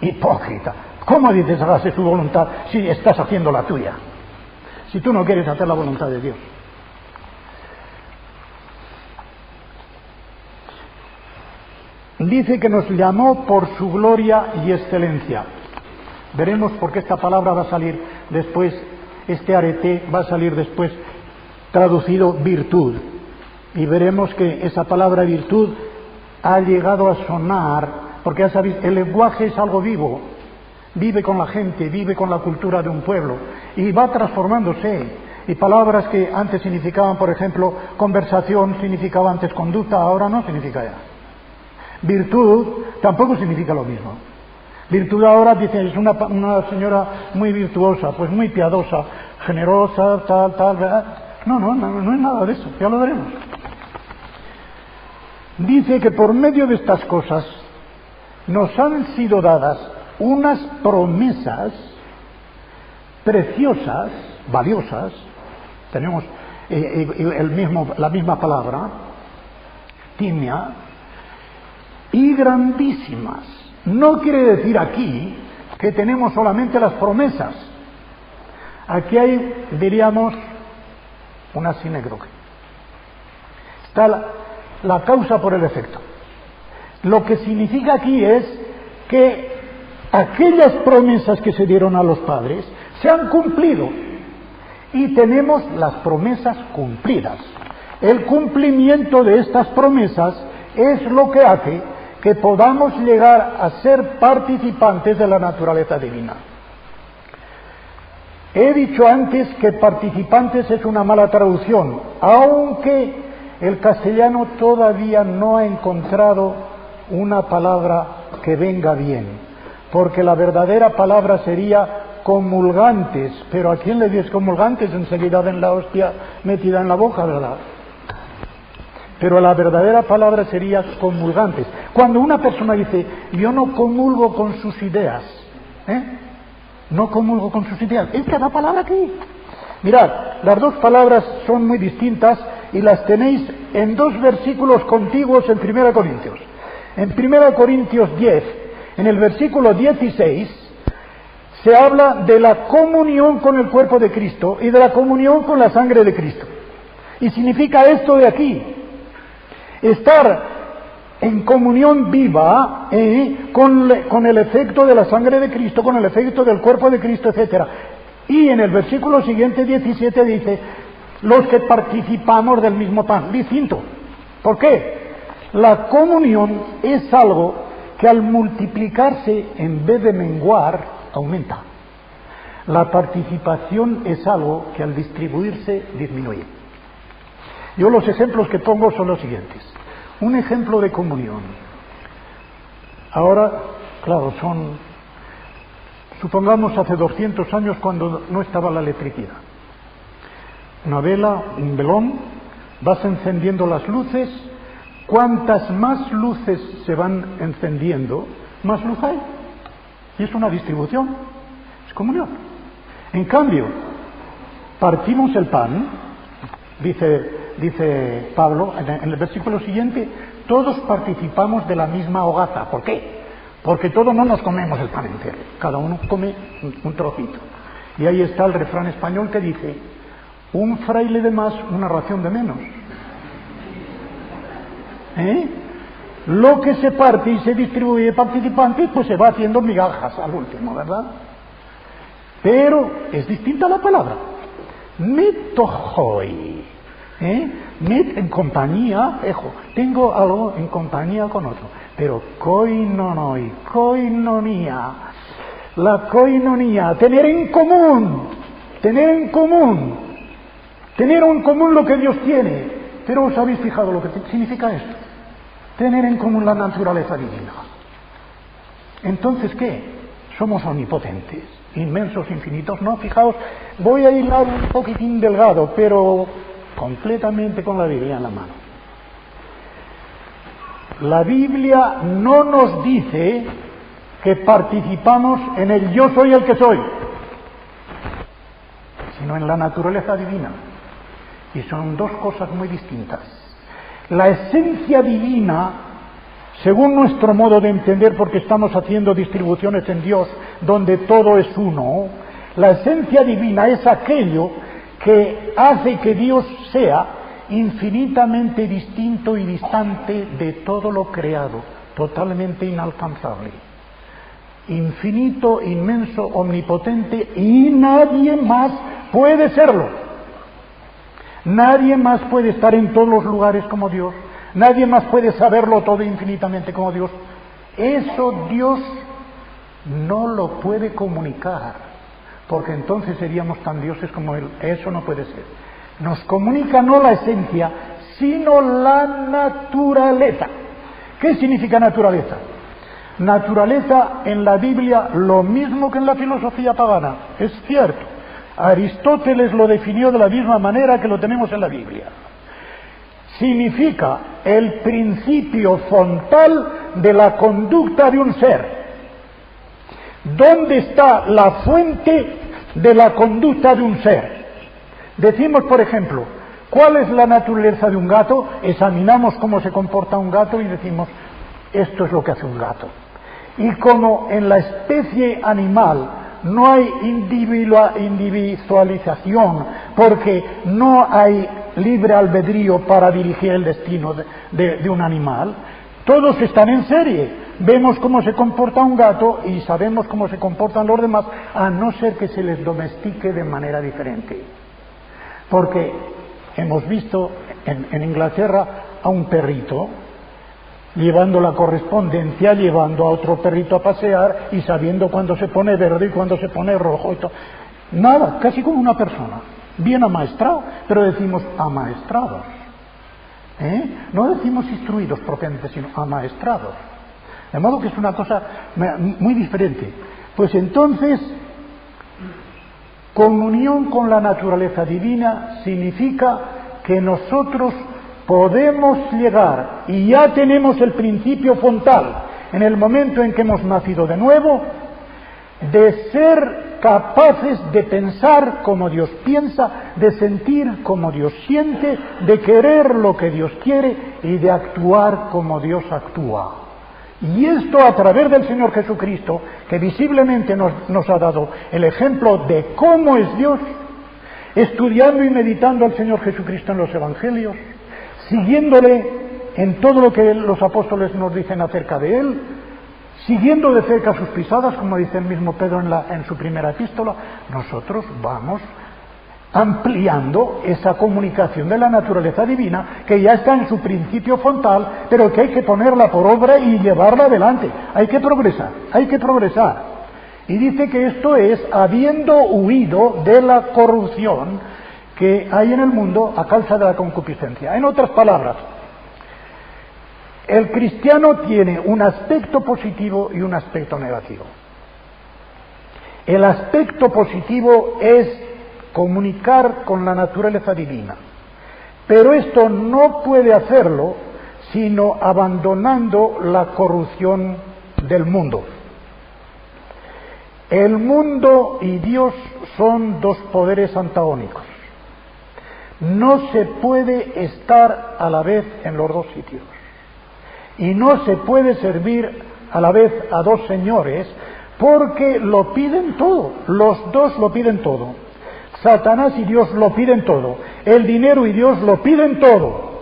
Hipócrita. ¿Cómo dices hágase su voluntad si estás haciendo la tuya? Si tú no quieres hacer la voluntad de Dios. Dice que nos llamó por su gloria y excelencia. Veremos por qué esta palabra va a salir después, este arete va a salir después traducido virtud. Y veremos que esa palabra virtud ha llegado a sonar, porque ya sabéis, el lenguaje es algo vivo, vive con la gente, vive con la cultura de un pueblo, y va transformándose. Y palabras que antes significaban, por ejemplo, conversación, significaba antes conducta, ahora no significa ya. Virtud tampoco significa lo mismo. Virtud ahora dice, es una señora muy virtuosa, pues muy piadosa, generosa, tal, ¿verdad? No es nada de eso, ya lo veremos. Dice que por medio de estas cosas nos han sido dadas unas promesas preciosas, valiosas, tenemos la misma palabra, timia, y grandísimas. No quiere decir aquí que tenemos solamente las promesas. Aquí hay, diríamos, una sinécdoque. Está la causa por el efecto. Lo que significa aquí es que aquellas promesas que se dieron a los padres se han cumplido y tenemos las promesas cumplidas. El cumplimiento de estas promesas es lo que hace que podamos llegar a ser participantes de la naturaleza divina. He dicho antes que participantes es una mala traducción, aunque el castellano todavía no ha encontrado una palabra que venga bien, porque la verdadera palabra sería comulgantes, pero ¿a quién le dices comulgantes? Enseguida ven la hostia metida en la boca, ¿verdad? Pero la verdadera palabra sería comulgantes. Cuando una persona dice, yo no comulgo con sus ideas, no comulgo con sus ideas, es cada palabra aquí. Mirad, las dos palabras son muy distintas y las tenéis en dos versículos contiguos en 1 Corintios. En 1 Corintios 10, en el versículo 16, se habla de la comunión con el cuerpo de Cristo y de la comunión con la sangre de Cristo. Y significa esto de aquí. Estar en comunión viva con el efecto de la sangre de Cristo, con el efecto del cuerpo de Cristo, etc. Y en el versículo siguiente, 17, dice, los que participamos del mismo pan. Distinto. ¿Por qué? La comunión es algo que al multiplicarse, en vez de menguar, aumenta. La participación es algo que al distribuirse, disminuye. Yo los ejemplos que pongo son los siguientes. Un ejemplo de comunión. Ahora, claro, supongamos hace 200 años cuando no estaba la electricidad. Una vela, un velón, vas encendiendo las luces. Cuantas más luces se van encendiendo, más luz hay. Y es una distribución, es comunión. En cambio, partimos el pan, dice Pablo en el versículo siguiente, todos participamos de la misma hogaza. ¿Por qué? Porque todos no nos comemos el pan entero, cada uno come un trocito. Y ahí está el refrán español que dice, un fraile de más, una ración de menos. Lo que se parte y se distribuye participantes, pues se va haciendo migajas al último, ¿verdad? Pero es distinta la palabra. Metojoi. met en compañía, tengo algo en compañía con otro, pero koinonoi, koinonía, la koinonía, tener en común lo que Dios tiene. Pero ¿os habéis fijado lo que significa esto? Tener en común la naturaleza divina. Entonces, ¿qué? Somos omnipotentes, inmensos, infinitos. No, fijaos, voy a hilar un poquitín delgado, pero completamente con la Biblia en la mano. La Biblia no nos dice que participamos en el yo soy el que soy, sino en la naturaleza divina. Y son dos cosas muy distintas. La esencia divina, según nuestro modo de entender, porque estamos haciendo distribuciones en Dios donde todo es uno, la esencia divina es aquello que hace que Dios sea infinitamente distinto y distante de todo lo creado, totalmente inalcanzable. Infinito, inmenso, omnipotente, y nadie más puede serlo. Nadie más puede estar en todos los lugares como Dios. Nadie más puede saberlo todo infinitamente como Dios. Eso Dios no lo puede comunicar, porque entonces seríamos tan dioses como Él. Eso no puede ser. Nos comunica no la esencia, sino la naturaleza. ¿Qué significa naturaleza? Naturaleza en la Biblia lo mismo que en la filosofía pagana. Es cierto. Aristóteles lo definió de la misma manera que lo tenemos en la Biblia. Significa el principio frontal de la conducta de un ser. ¿Dónde está la fuente de la conducta de un ser? Decimos, por ejemplo, ¿cuál es la naturaleza de un gato? Examinamos cómo se comporta un gato y decimos, esto es lo que hace un gato. Y como en la especie animal no hay individualización, porque no hay libre albedrío para dirigir el destino de un animal, todos están en serie. Vemos cómo se comporta un gato y sabemos cómo se comportan los demás, a no ser que se les domestique de manera diferente. Porque hemos visto en Inglaterra a un perrito llevando la correspondencia, llevando a otro perrito a pasear y sabiendo cuándo se pone verde y cuándo se pone rojo y todo. Nada, casi como una persona, bien amaestrado, pero decimos amaestrados. No decimos instruidos propiamente, sino amaestrados. De modo que es una cosa muy diferente. Pues entonces, comunión con la naturaleza divina significa que nosotros podemos llegar, y ya tenemos el principio frontal, en el momento en que hemos nacido de nuevo, de ser capaces de pensar como Dios piensa, de sentir como Dios siente, de querer lo que Dios quiere y de actuar como Dios actúa. Y esto a través del Señor Jesucristo, que visiblemente nos ha dado el ejemplo de cómo es Dios, estudiando y meditando al Señor Jesucristo en los Evangelios, siguiéndole en todo lo que los apóstoles nos dicen acerca de Él, siguiendo de cerca sus pisadas, como dice el mismo Pedro en su primera epístola, nosotros vamos ampliando esa comunicación de la naturaleza divina, que ya está en su principio frontal, pero que hay que ponerla por obra y llevarla adelante. Hay que progresar, hay que progresar. Y dice que esto es habiendo huido de la corrupción que hay en el mundo a causa de la concupiscencia. En otras palabras, el cristiano tiene un aspecto positivo y un aspecto negativo. El aspecto positivo es comunicar con la naturaleza divina, pero esto no puede hacerlo sino abandonando la corrupción del mundo. El mundo y Dios son dos poderes antagónicos. No se puede estar a la vez en los dos sitios. Y no se puede servir a la vez a dos señores, porque lo piden todo. Los dos lo piden todo. Satanás y Dios lo piden todo. El dinero y Dios lo piden todo.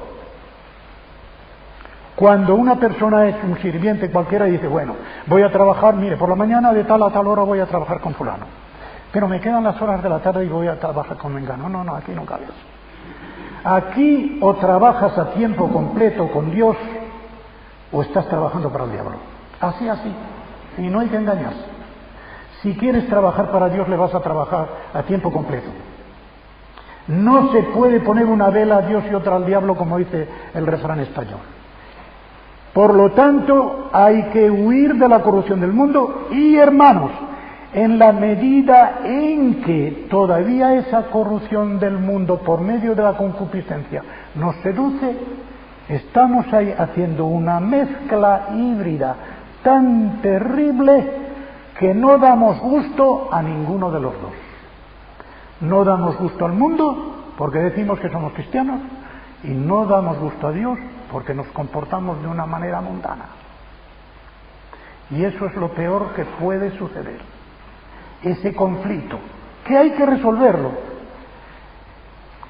Cuando una persona es un sirviente cualquiera y dice, bueno, voy a trabajar, mire, por la mañana de tal a tal hora voy a trabajar con fulano, pero me quedan las horas de la tarde y voy a trabajar con mengano. No, aquí no cabe eso. Aquí o trabajas a tiempo completo con Dios o estás trabajando para el diablo. Así, y no hay que engañarse. Si quieres trabajar para Dios, le vas a trabajar a tiempo completo. No se puede poner una vela a Dios y otra al diablo, como dice el refrán español. Por lo tanto, hay que huir de la corrupción del mundo y, hermanos, en la medida en que todavía esa corrupción del mundo por medio de la concupiscencia nos seduce, estamos ahí haciendo una mezcla híbrida tan terrible que no damos gusto a ninguno de los dos. No damos gusto al mundo porque decimos que somos cristianos y no damos gusto a Dios porque nos comportamos de una manera mundana. Y eso es lo peor que puede suceder. Ese conflicto, que hay que resolverlo.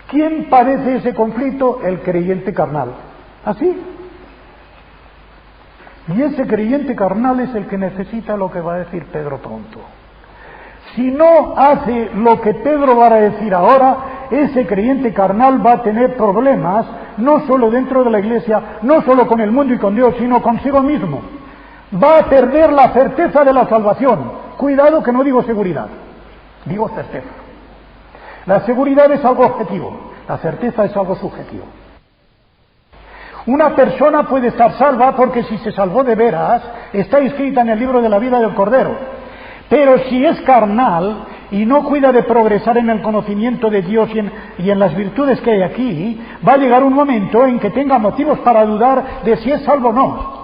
¿Quién padece ese conflicto? El creyente carnal. ¿Así? Y ese creyente carnal es el que necesita lo que va a decir Pedro pronto. Si no hace lo que Pedro va a decir ahora, ese creyente carnal va a tener problemas, no solo dentro de la iglesia, no solo con el mundo y con Dios, sino consigo mismo. Va a perder la certeza de la salvación. Cuidado que no digo seguridad, digo certeza. La seguridad es algo objetivo, la certeza es algo subjetivo. Una persona puede estar salva porque si se salvó de veras, está inscrita en el libro de la vida del Cordero. Pero si es carnal y no cuida de progresar en el conocimiento de Dios y en las virtudes que hay aquí, va a llegar un momento en que tenga motivos para dudar de si es salvo o no.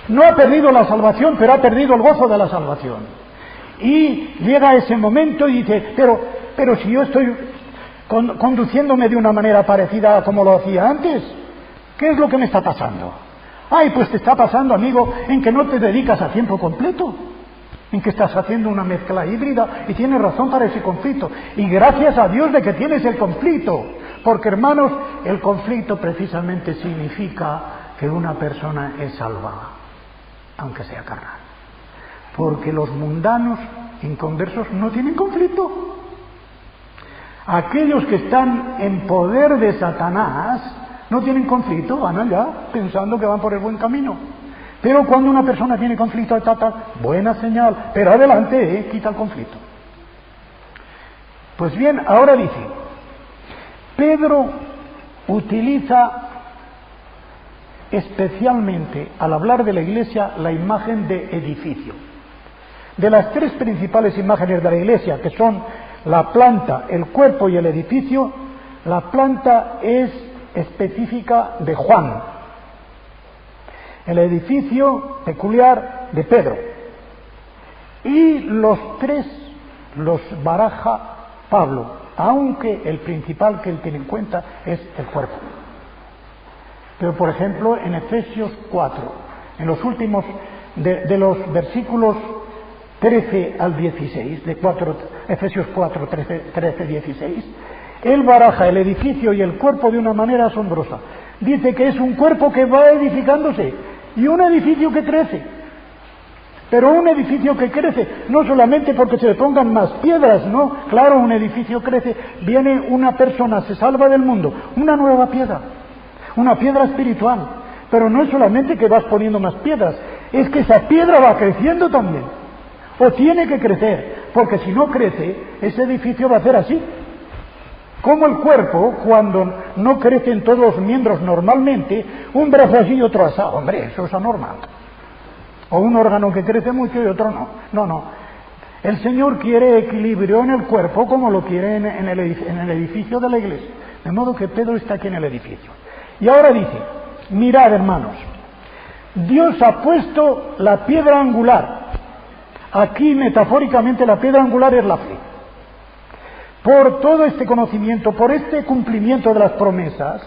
No ha perdido la salvación, pero ha perdido el gozo de la salvación. Y llega ese momento y dice, pero si yo estoy conduciéndome de una manera parecida a como lo hacía antes, ¿qué es lo que me está pasando? Ay, pues te está pasando, amigo, en que no te dedicas a tiempo completo, en que estás haciendo una mezcla híbrida y tienes razón para ese conflicto. Y gracias a Dios de que tienes el conflicto, porque hermanos, el conflicto precisamente significa que una persona es salvada, aunque sea carnal. Porque los mundanos inconversos no tienen conflicto. Aquellos que están en poder de Satanás no tienen conflicto, van allá pensando que van por el buen camino. Pero cuando una persona tiene conflicto, buena señal, pero adelante, quita el conflicto. Pues bien, ahora dice, Pedro utiliza especialmente al hablar de la iglesia la imagen de edificio. De las tres principales imágenes de la iglesia, que son la planta, el cuerpo y el edificio, la planta es específica de Juan, el edificio peculiar de Pedro, y los tres los baraja Pablo, aunque el principal que él tiene en cuenta es el cuerpo. Pero por ejemplo en Efesios 4, en los últimos de los versículos 13 al 16, Efesios 4, 13, 16, él baraja el edificio y el cuerpo de una manera asombrosa. Dice que es un cuerpo que va edificándose y un edificio que crece. Pero un edificio que crece, no solamente porque se le pongan más piedras, no, claro, un edificio crece, viene una persona, se salva del mundo, una nueva piedra, una piedra espiritual. Pero no es solamente que vas poniendo más piedras, es que esa piedra va creciendo también. O tiene que crecer, porque si no crece, ese edificio va a ser así. Como el cuerpo, cuando no crecen todos los miembros normalmente, un brazo así y otro así, hombre, eso es anormal. O un órgano que crece mucho y otro no. No. El Señor quiere equilibrio en el cuerpo como lo quiere en el edificio de la iglesia. De modo que Pedro está aquí en el edificio. Y ahora dice, mirad hermanos, Dios ha puesto la piedra angular. Aquí metafóricamente la piedra angular es la fe. Por todo este conocimiento, por este cumplimiento de las promesas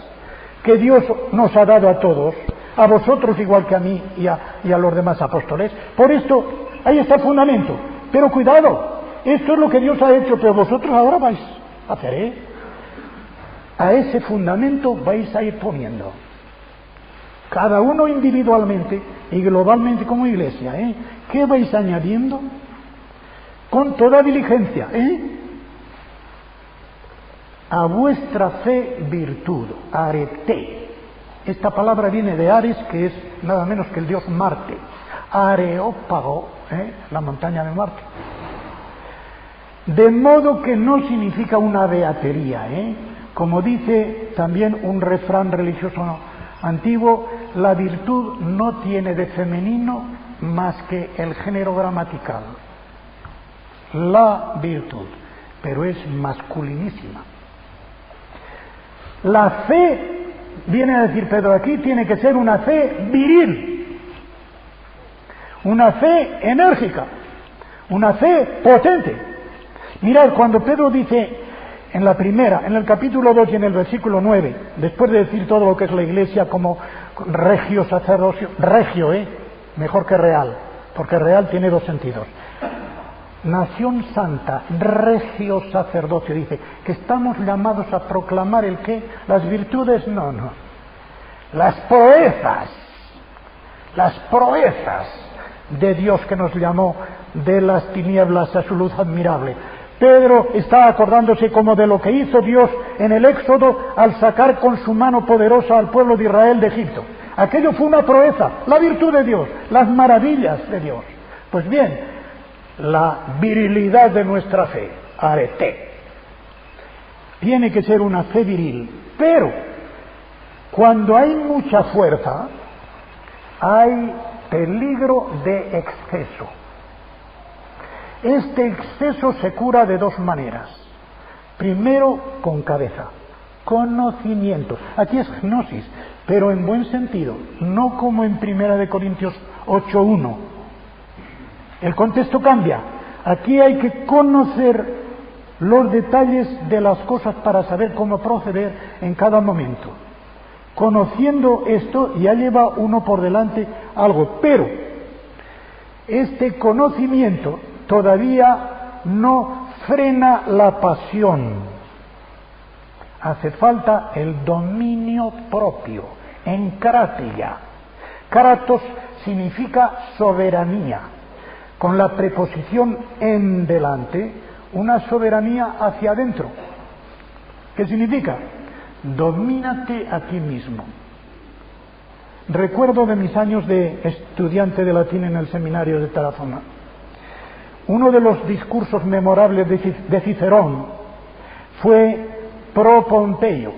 que Dios nos ha dado a todos, a vosotros igual que a mí y a los demás apóstoles, por esto, ahí está el fundamento. Pero cuidado, esto es lo que Dios ha hecho, pero vosotros ahora vais a hacer, a ese fundamento vais a ir poniendo. Cada uno individualmente y globalmente como iglesia, ¿qué vais añadiendo? Con toda diligencia, a vuestra fe virtud, arete. Esta palabra viene de Ares, que es nada menos que el dios Marte. Areópago, la montaña de Marte. De modo que no significa una beatería, como dice también un refrán religioso antiguo, la virtud no tiene de femenino más que el género gramatical. La virtud, pero es masculinísima. La fe, viene a decir Pedro aquí, tiene que ser una fe viril, una fe enérgica, una fe potente. Mirad, cuando Pedro dice en el capítulo 2 y en el versículo 9, después de decir todo lo que es la Iglesia como regio sacerdocio, regio, mejor que real, porque real tiene dos sentidos. Nación santa, regio sacerdocio, dice que estamos llamados a proclamar el qué, las virtudes, no, las proezas de Dios que nos llamó de las tinieblas a su luz admirable. Pedro está acordándose como de lo que hizo Dios en el Éxodo al sacar con su mano poderosa al pueblo de Israel de Egipto. Aquello fue una proeza, la virtud de Dios, las maravillas de Dios. Pues bien, la virilidad de nuestra fe, arete, tiene que ser una fe viril, pero cuando hay mucha fuerza, hay peligro de exceso. Este exceso se cura de dos maneras. Primero, con cabeza, conocimiento. Aquí es gnosis, pero en buen sentido, no como en 1 Corintios 8:1. El contexto cambia. Aquí hay que conocer los detalles de las cosas para saber cómo proceder en cada momento. Conociendo esto, ya lleva uno por delante algo, pero este conocimiento todavía no frena la pasión. Hace falta el dominio propio, en kratia. Kratos significa soberanía, con la preposición en delante, una soberanía hacia adentro. ¿Qué significa? Domínate a ti mismo. Recuerdo de mis años de estudiante de latín en el seminario de Tarazona. Uno de los discursos memorables de Cicerón fue pro Pompeyo,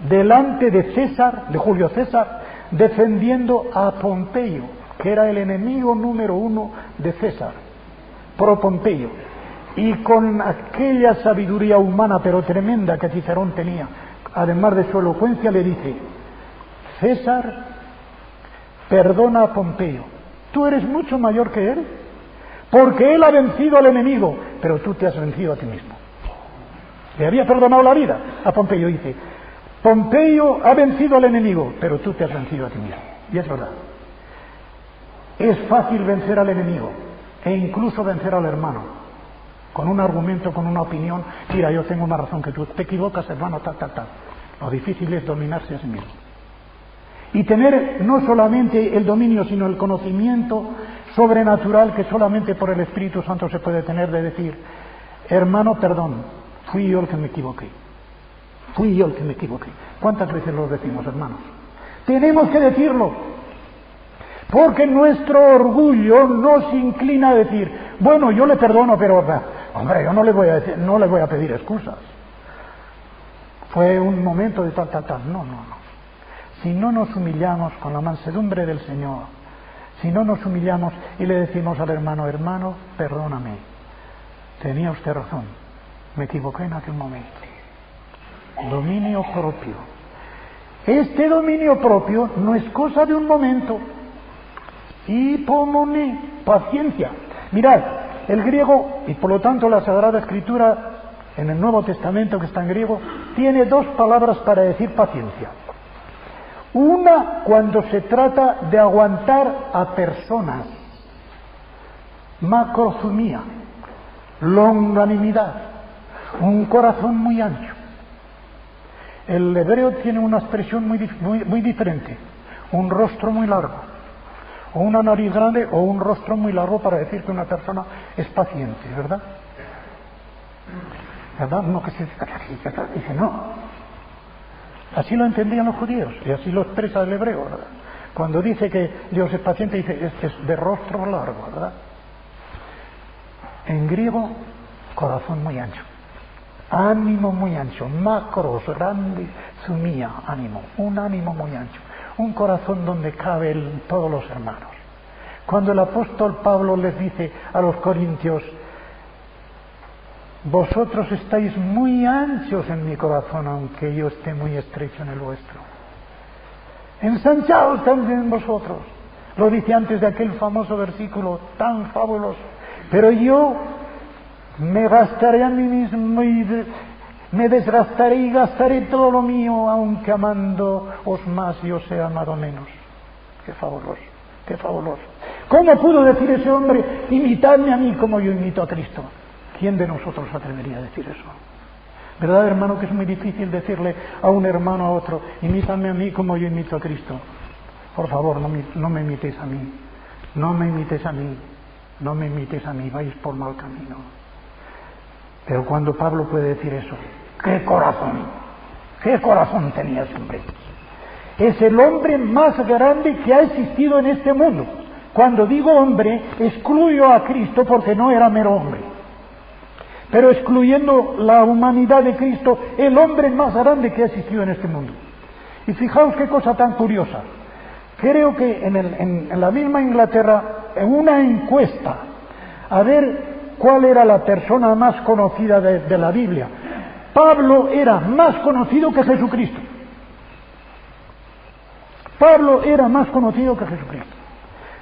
delante de César, de Julio César, defendiendo a Pompeyo, que era el enemigo número 1 de César, pro Pompeyo. Y con aquella sabiduría humana pero tremenda que Cicerón tenía, además de su elocuencia, le dice: César, perdona a Pompeyo, tú eres mucho mayor que él, porque él ha vencido al enemigo, pero tú te has vencido a ti mismo. Le había perdonado la vida a Pompeyo. Dice: Pompeyo ha vencido al enemigo, pero tú te has vencido a ti mismo. Y es verdad. Es fácil vencer al enemigo e incluso vencer al hermano con un argumento, con una opinión. Mira, yo tengo una razón que tú te equivocas, hermano, tal. Lo difícil es dominarse a sí mismo y tener no solamente el dominio, sino el conocimiento sobrenatural que solamente por el Espíritu Santo se puede tener, de decir: hermano, perdón, fui yo el que me equivoqué. ¿Cuántas veces lo decimos, hermanos? Tenemos que decirlo, porque nuestro orgullo nos inclina a decir: bueno, yo le perdono, pero hombre, yo no le voy a pedir excusas. Fue un momento de tal. No. Si no nos humillamos con la mansedumbre del Señor, si no nos humillamos y le decimos al hermano: hermano, perdóname, tenía usted razón, me equivoqué en aquel momento. Dominio propio. Este dominio propio no es cosa de un momento. Hipomone, paciencia. Mirad, el griego, y por lo tanto la Sagrada Escritura en el Nuevo Testamento, que está en griego, tiene dos palabras para decir paciencia. Una, cuando se trata de aguantar a personas, macrozumía, longanimidad, un corazón muy ancho. El hebreo tiene una expresión muy diferente: un rostro muy largo, o una nariz grande, o un rostro muy largo, para decir que una persona es paciente, ¿verdad? ¿verdad? Uno que se dice, no. Así lo entendían los judíos, y así lo expresa el hebreo, ¿verdad? Cuando dice que Dios es paciente, dice, es de rostro largo, ¿verdad? En griego, corazón muy ancho, ánimo muy ancho, macros, grande, sumía, ánimo, un ánimo muy ancho, un corazón donde caben todos los hermanos. Cuando el apóstol Pablo les dice a los corintios, vosotros estáis muy anchos en mi corazón, aunque yo esté muy estrecho en el vuestro. Ensanchaos también vosotros. Lo dice antes de aquel famoso versículo tan fabuloso. Pero yo me gastaré a mí mismo y me desgastaré y gastaré todo lo mío, aunque amándoos más yo sea amado menos. Qué fabuloso, qué fabuloso. ¿Cómo pudo decir ese hombre, imitadme a mí como yo imito a Cristo? ¿Quién de nosotros atrevería a decir eso? ¿Verdad, hermano, que es muy difícil decirle a un hermano a otro, imítame a mí como yo imito a Cristo? Por favor, no me imitéis a mí, no me imitéis a mí, no me imitéis a mí, vais por mal camino. Pero cuando Pablo puede decir eso, ¡qué corazón tenía ese hombre! Es el hombre más grande que ha existido en este mundo. Cuando digo hombre, excluyo a Cristo porque no era mero hombre. Pero excluyendo la humanidad de Cristo, el hombre más grande que ha existido en este mundo. Y fijaos qué cosa tan curiosa. Creo que en la misma Inglaterra, en una encuesta, a ver cuál era la persona más conocida de la Biblia, Pablo era más conocido que Jesucristo. Pablo era más conocido que Jesucristo.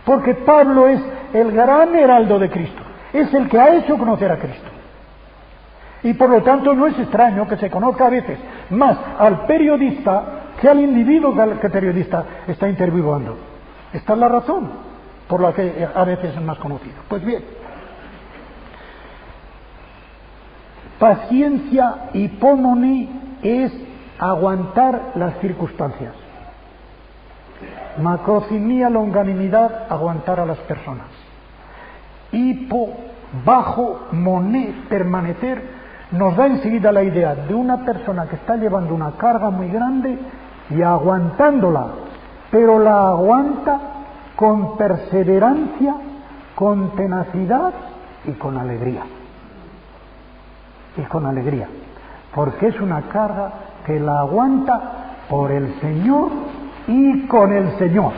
Porque Pablo es el gran heraldo de Cristo. Es el que ha hecho conocer a Cristo. Y por lo tanto no es extraño que se conozca a veces más al periodista que al individuo que el periodista está interviewando. Esta es la razón por la que a veces es más conocido. Pues bien, paciencia, hipómone, es aguantar las circunstancias. Macrocinía, longanimidad, aguantar a las personas. Hipo, bajo, moné, permanecer, nos da enseguida la idea de una persona que está llevando una carga muy grande y aguantándola, pero la aguanta con perseverancia, con tenacidad y con alegría. Y con alegría, porque es una carga que la aguanta por el Señor y con el Señor.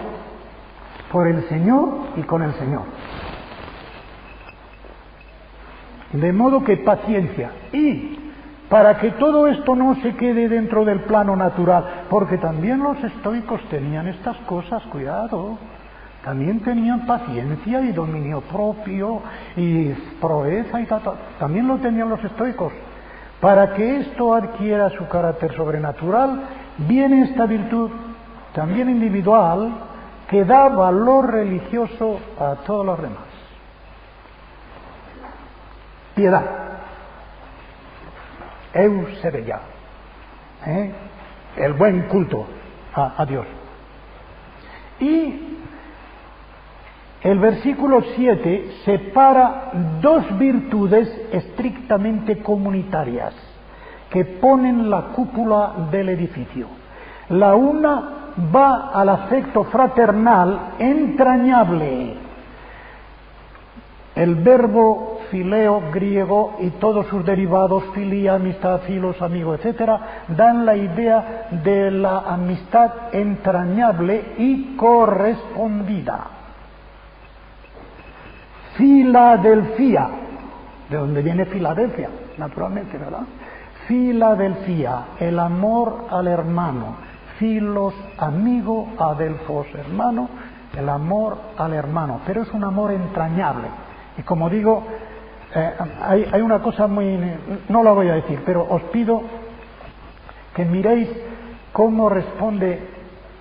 Por el Señor y con el Señor. De modo que paciencia. Y para que todo esto no se quede dentro del plano natural, porque también los estoicos tenían estas cosas, cuidado, también tenían paciencia y dominio propio y proeza y tal. También lo tenían los estoicos. Para que esto adquiera su carácter sobrenatural, viene esta virtud también individual que da valor religioso a todos los demás. Piedad, eusebeia, el buen culto a Dios. Y el versículo 7 separa dos virtudes estrictamente comunitarias que ponen la cúpula del edificio. La una va al afecto fraternal entrañable. El verbo fileo griego y todos sus derivados, filía, amistad, filos, amigo, etcétera, dan la idea de la amistad entrañable y correspondida. Filadelfia, de donde viene Filadelfia, naturalmente, ¿verdad? Filadelfia, el amor al hermano. Filos, amigo, adelfos, hermano, el amor al hermano, pero es un amor entrañable. Y como digo, hay una cosa muy... no la voy a decir, pero os pido que miréis cómo responde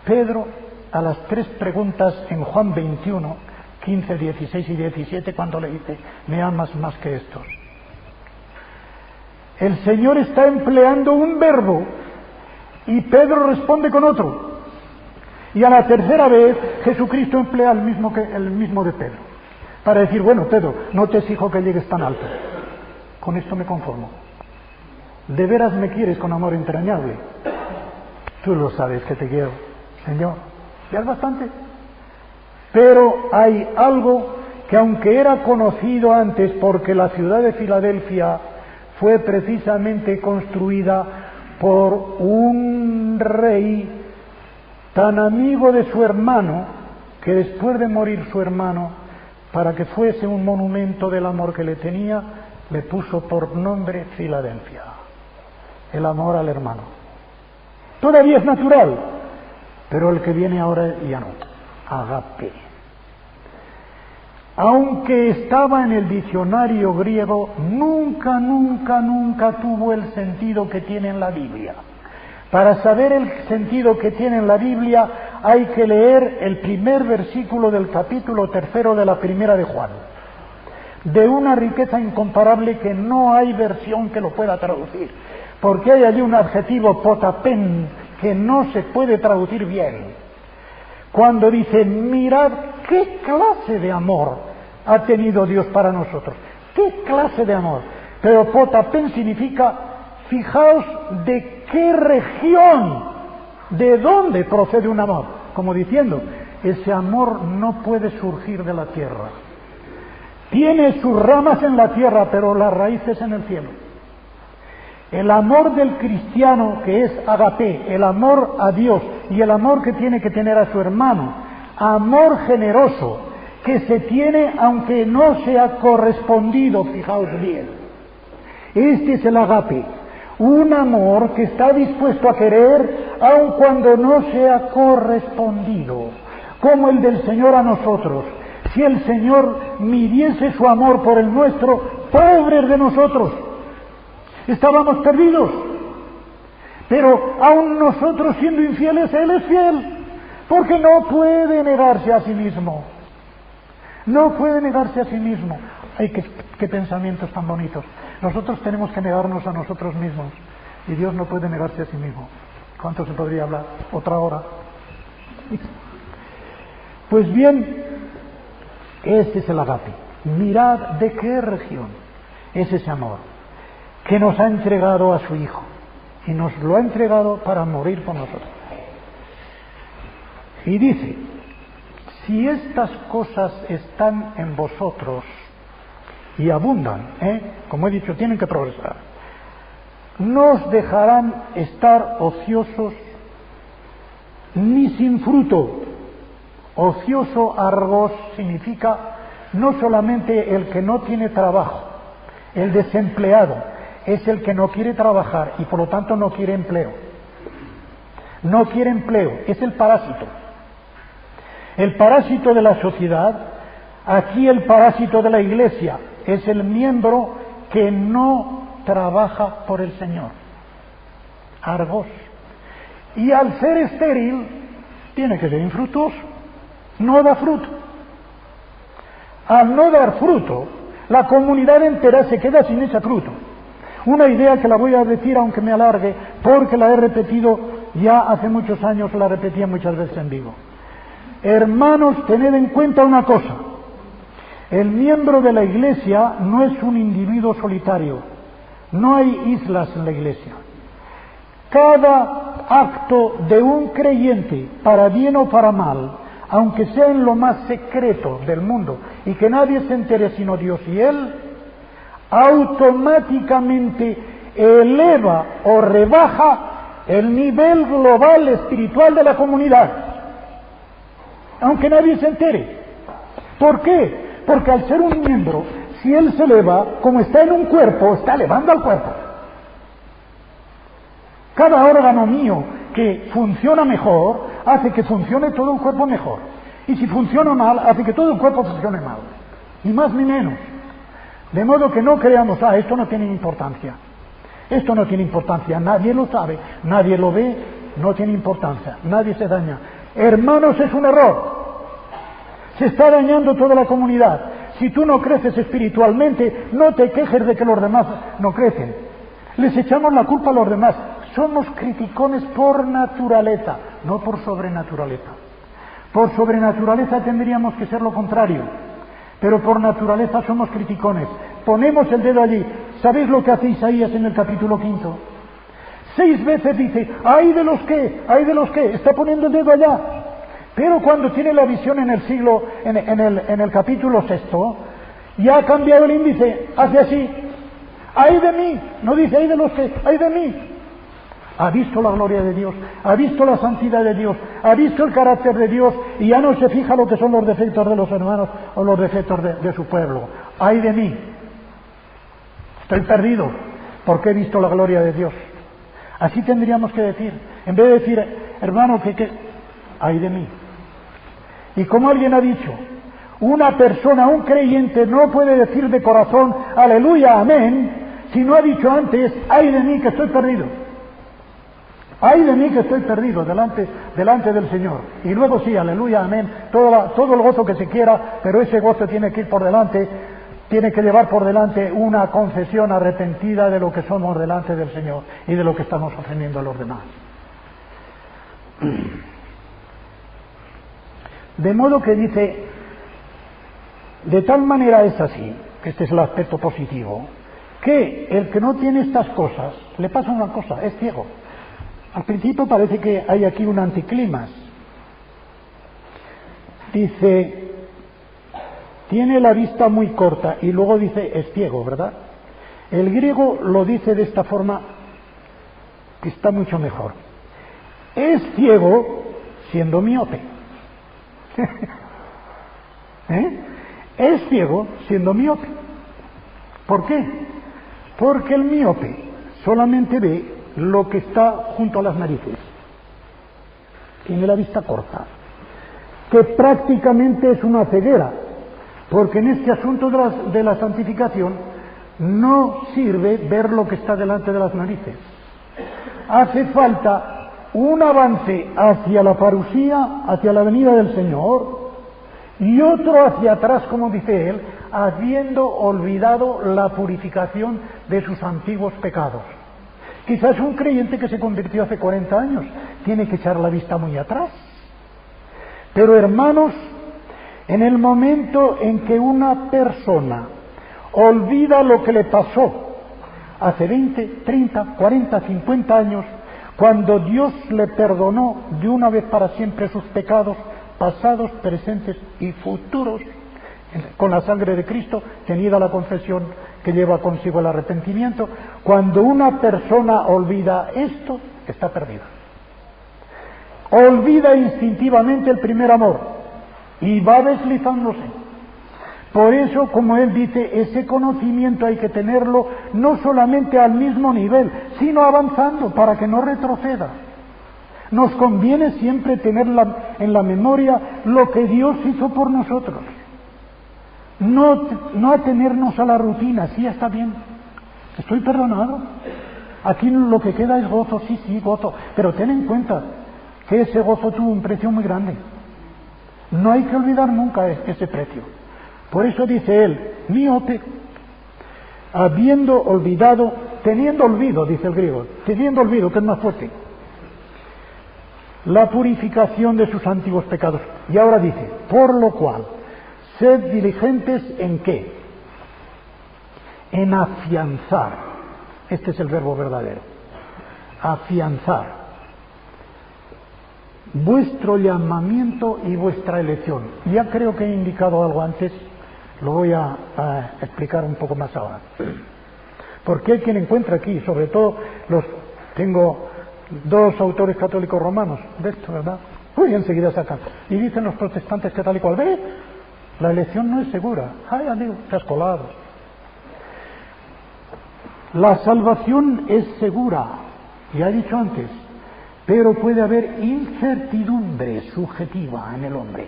Pedro a las tres preguntas en Juan 21, 15, 16 y 17, cuando le dice, me amas más que estos. El Señor está empleando un verbo y Pedro responde con otro. Y a la tercera vez Jesucristo emplea el mismo de Pedro. Para decir, bueno, Pedro, no te exijo que llegues tan alto. Con esto me conformo. ¿de veras me quieres con amor entrañable? Tú lo sabes que te quiero, Señor. Ya es bastante. Pero hay algo que, aunque era conocido antes, porque la ciudad de Filadelfia fue precisamente construida por un rey tan amigo de su hermano, que después de morir su hermano, para que fuese un monumento del amor que le tenía, le puso por nombre Filadelfia, el amor al hermano. Todavía es natural, pero el que viene ahora ya no, agape. Aunque estaba en el diccionario griego, nunca tuvo el sentido que tiene en la Biblia. Para saber el sentido que tiene en la Biblia hay que leer el primer versículo del capítulo 3 de la primera de Juan, de una riqueza incomparable que no hay versión que lo pueda traducir, porque hay allí un adjetivo potapén que no se puede traducir bien. Cuando dice, mirad qué clase de amor ha tenido Dios para nosotros, qué clase de amor. Pero potapén significa, fijaos de qué región, de dónde procede un amor. Como diciendo, ese amor no puede surgir de la tierra. Tiene sus ramas en la tierra, pero las raíces en el cielo. El amor del cristiano, que es agape, el amor a Dios y el amor que tiene que tener a su hermano, amor generoso, que se tiene aunque no sea correspondido, fijaos bien. Este es el agape, un amor que está dispuesto a querer aun cuando no sea correspondido, como el del Señor a nosotros. Si el Señor midiese su amor por el nuestro, pobres de nosotros, estábamos perdidos. Pero aun nosotros siendo infieles, Él es fiel, porque no puede negarse a sí mismo. No puede negarse a sí mismo. ¡Ay, qué pensamientos tan bonitos! Nosotros tenemos que negarnos a nosotros mismos, y Dios no puede negarse a sí mismo. ¿Cuánto se podría hablar? ¿Otra hora? Pues bien, este es el agape. Mirad de qué región es ese amor que nos ha entregado a su Hijo, y nos lo ha entregado para morir por nosotros. Y dice, si estas cosas están en vosotros y abundan, como he dicho, tienen que progresar, no os dejarán estar ociosos ni sin fruto. Ocioso, argos, significa no solamente el que no tiene trabajo, el desempleado, es el que no quiere trabajar y por lo tanto no quiere empleo. No quiere empleo, es el parásito. El parásito de la sociedad, aquí el parásito de la Iglesia, es el miembro que no trabaja por el Señor. Argos. Y al ser estéril, tiene que ser infructuoso. No da fruto. Al no dar fruto, la comunidad entera se queda sin ese fruto. Una idea que la voy a decir aunque me alargue, porque la he repetido ya hace muchos años, la repetía muchas veces en vivo. Hermanos, tened en cuenta una cosa. El miembro de la Iglesia no es un individuo solitario. No hay islas en la Iglesia. Cada acto de un creyente, para bien o para mal, aunque sea en lo más secreto del mundo y que nadie se entere sino Dios y Él, automáticamente eleva o rebaja el nivel global espiritual de la comunidad, aunque nadie se entere. ¿Por qué? Porque al ser un miembro, si él se eleva, como está en un cuerpo, está elevando al cuerpo. Cada órgano mío que funciona mejor hace que funcione todo un cuerpo mejor. Y si funciona mal, hace que todo el cuerpo funcione mal. Ni más ni menos. De modo que no creamos, esto no tiene importancia. Esto no tiene importancia, nadie lo sabe, nadie lo ve, no tiene importancia, nadie se daña. Hermanos, es un error. Se está dañando toda la comunidad. Si tú no creces espiritualmente, no te quejes de que los demás no crecen. Les echamos la culpa a los demás. Somos criticones por naturaleza, no por sobrenaturaleza. Por sobrenaturaleza tendríamos que ser lo contrario, pero por naturaleza somos criticones. Ponemos el dedo allí. ¿Sabéis lo que hace Isaías en el capítulo 5? 6 veces dice, ¡ay de los que! ¡Ay de los que! Está poniendo el dedo allá. Pero cuando tiene la visión en el capítulo 6, ya ha cambiado el índice, hace así. ¡Ay de mí! No dice, ¡ay de los que! ¡Ay de mí! Ha visto la gloria de Dios, ha visto la santidad de Dios, ha visto el carácter de Dios y ya no se fija lo que son los defectos de los hermanos o los defectos de su pueblo. ¡Ay de mí! Estoy perdido porque he visto la gloria de Dios. Así tendríamos que decir, en vez de decir, hermano, ¡ay de mí! Y como alguien ha dicho, una persona, un creyente, no puede decir de corazón, aleluya, amén, si no ha dicho antes, ¡ay de mí que estoy perdido! ¡Ay de mí que estoy perdido delante del Señor! Y luego sí, aleluya, amén, todo el gozo que se quiera, pero ese gozo tiene que ir por delante, tiene que llevar por delante una confesión arrepentida de lo que somos delante del Señor y de lo que estamos ofendiendo a los demás. De modo que dice, de tal manera es así, que este es el aspecto positivo, que el que no tiene estas cosas, le pasa una cosa, es ciego. Al principio parece que hay aquí un anticlimax. Dice, tiene la vista muy corta y luego dice, es ciego, ¿verdad? El griego lo dice de esta forma que está mucho mejor. Es ciego siendo miope. Es ciego siendo miope. ¿Por qué? Porque el miope solamente ve lo que está junto a las narices. Tiene la vista corta, que prácticamente es una ceguera, porque en este asunto de la santificación no sirve ver lo que está delante de las narices. Hace falta un avance hacia la parusía, hacia la venida del Señor, y otro hacia atrás, como dice él, habiendo olvidado la purificación de sus antiguos pecados. Quizás un creyente que se convirtió hace 40 años tiene que echar la vista muy atrás. Pero hermanos, en el momento en que una persona olvida lo que le pasó hace 20, 30, 40, 50 años, cuando Dios le perdonó de una vez para siempre sus pecados pasados, presentes y futuros, con la sangre de Cristo, tenida la confesión que lleva consigo el arrepentimiento, cuando una persona olvida esto, está perdida. Olvida instintivamente el primer amor y va deslizándose. Por eso, como él dice, ese conocimiento hay que tenerlo no solamente al mismo nivel, sino avanzando para que no retroceda. Nos conviene siempre tener en la memoria lo que Dios hizo por nosotros. No atenernos a la rutina, sí, está bien, estoy perdonado. Aquí lo que queda es gozo, sí, gozo, pero ten en cuenta que ese gozo tuvo un precio muy grande. No hay que olvidar nunca ese precio. Por eso dice él, miope, habiendo olvidado, teniendo olvido, dice el griego, teniendo olvido, que es más fuerte, la purificación de sus antiguos pecados. Y ahora dice, por lo cual, sed diligentes en qué? En afianzar. Este es el verbo verdadero. Afianzar vuestro llamamiento y vuestra elección. Ya creo que he indicado algo antes, lo voy a explicar un poco más ahora. Porque hay quien encuentra aquí, sobre todo tengo 2 autores católicos romanos de esto, ¿verdad? Uy, enseguida sacan. Y dicen los protestantes que tal y cual, ve, la elección no es segura. Ay, amigo, te has colado. La salvación es segura, ya he dicho antes, pero puede haber incertidumbre subjetiva en el hombre.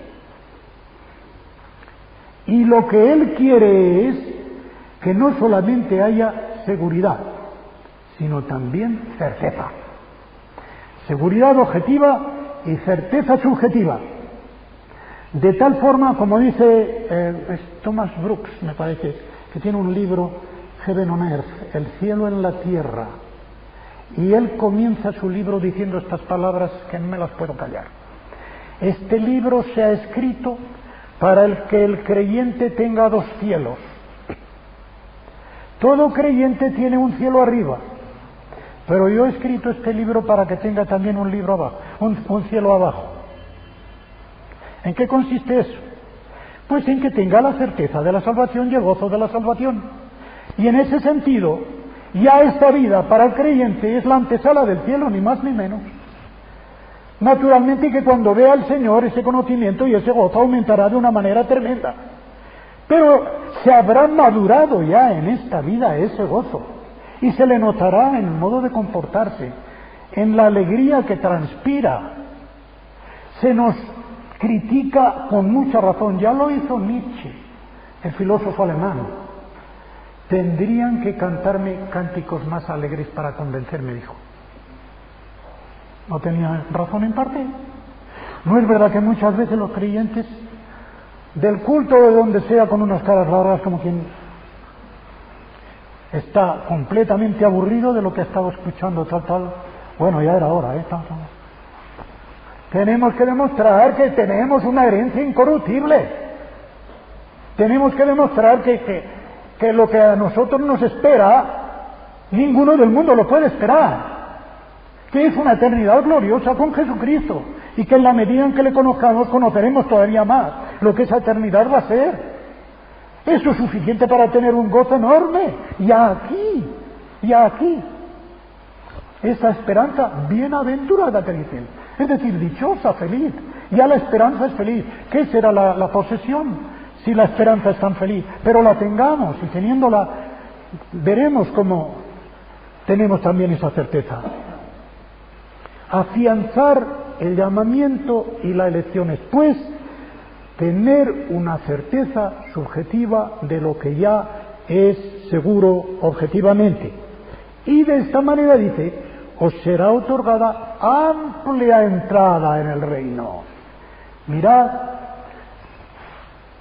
Y lo que él quiere es que no solamente haya seguridad, sino también certeza. Seguridad objetiva y certeza subjetiva. De tal forma, como dice Thomas Brooks, me parece, que tiene un libro, Heaven on Earth, el cielo en la tierra, y él comienza su libro diciendo estas palabras que no me las puedo callar. Este libro se ha escrito para que el creyente tenga 2 cielos. Todo creyente tiene un cielo arriba, pero yo he escrito este libro para que tenga también un libro abajo, un cielo abajo. ¿En qué consiste eso? Pues en que tenga la certeza de la salvación y el gozo de la salvación. Y en ese sentido, ya esta vida para el creyente es la antesala del cielo, ni más ni menos. Naturalmente que cuando vea al Señor ese conocimiento y ese gozo aumentará de una manera tremenda. Pero se habrá madurado ya en esta vida ese gozo y se le notará en el modo de comportarse, en la alegría que transpira. Se nos critica con mucha razón, ya lo hizo Nietzsche, el filósofo alemán. Tendrían que cantarme cánticos más alegres para convencerme, dijo. ¿No tenía razón en parte? ¿No es verdad que muchas veces los creyentes del culto de donde sea con unas caras largas como quien está completamente aburrido de lo que ha estado escuchando tal? Bueno, ya era hora, Tenemos que demostrar que tenemos una herencia incorruptible. Tenemos que demostrar que lo que a nosotros nos espera, ninguno del mundo lo puede esperar. Que es una eternidad gloriosa con Jesucristo. Y que en la medida en que le conozcamos, conoceremos todavía más lo que esa eternidad va a ser. Eso es suficiente para tener un gozo enorme. Y aquí. Esa esperanza bienaventurada que dicen. Es decir, dichosa, feliz. Ya la esperanza es feliz. ¿Qué será la posesión si la esperanza es tan feliz? Pero la tengamos y teniéndola, veremos cómo tenemos también esa certeza. Afianzar el llamamiento y la elección es, pues, tener una certeza subjetiva de lo que ya es seguro objetivamente. Y de esta manera dice, os será otorgada amplia entrada en el reino. Mirad,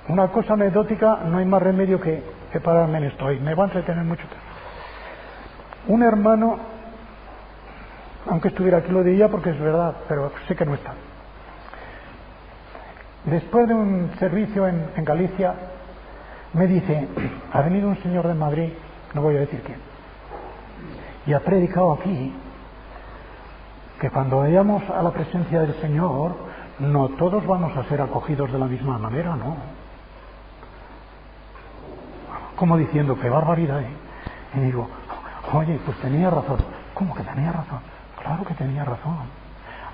una cosa anecdótica, no hay más remedio que pararme en esto. Me va a entretener mucho tiempo. Un hermano, aunque estuviera aquí lo diría porque es verdad, pero sé que no está. Después de un servicio en Galicia, me dice, ha venido un señor de Madrid, no voy a decir quién, y ha predicado aquí que cuando vayamos a la presencia del Señor, no todos vamos a ser acogidos de la misma manera, ¿no? Como diciendo, qué barbaridad, ¿eh? Y digo, oye, pues tenía razón. ¿Cómo que tenía razón? Claro que tenía razón.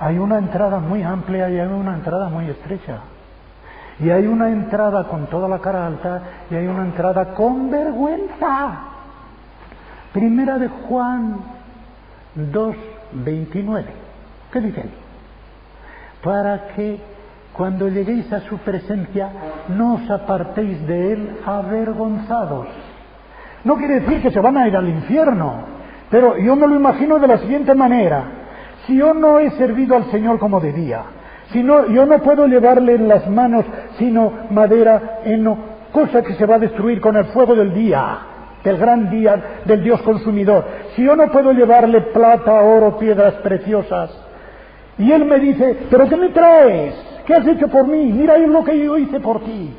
Hay una entrada muy amplia y hay una entrada muy estrecha. Y hay una entrada con toda la cara alta y hay una entrada con vergüenza. Primera de Juan 2:29. ¿Qué dice ahí? Para que cuando lleguéis a su presencia no os apartéis de él avergonzados. No quiere decir que se van a ir al infierno, pero yo me lo imagino de la siguiente manera. Si yo no he servido al Señor como debía, si no, yo no puedo llevarle en las manos sino madera, heno, cosa que se va a destruir con el fuego del día, del gran día del Dios consumidor. Si yo no puedo llevarle plata, oro, piedras preciosas, y Él me dice, ¿pero qué me traes? ¿Qué has hecho por mí? Mira lo que yo hice por ti.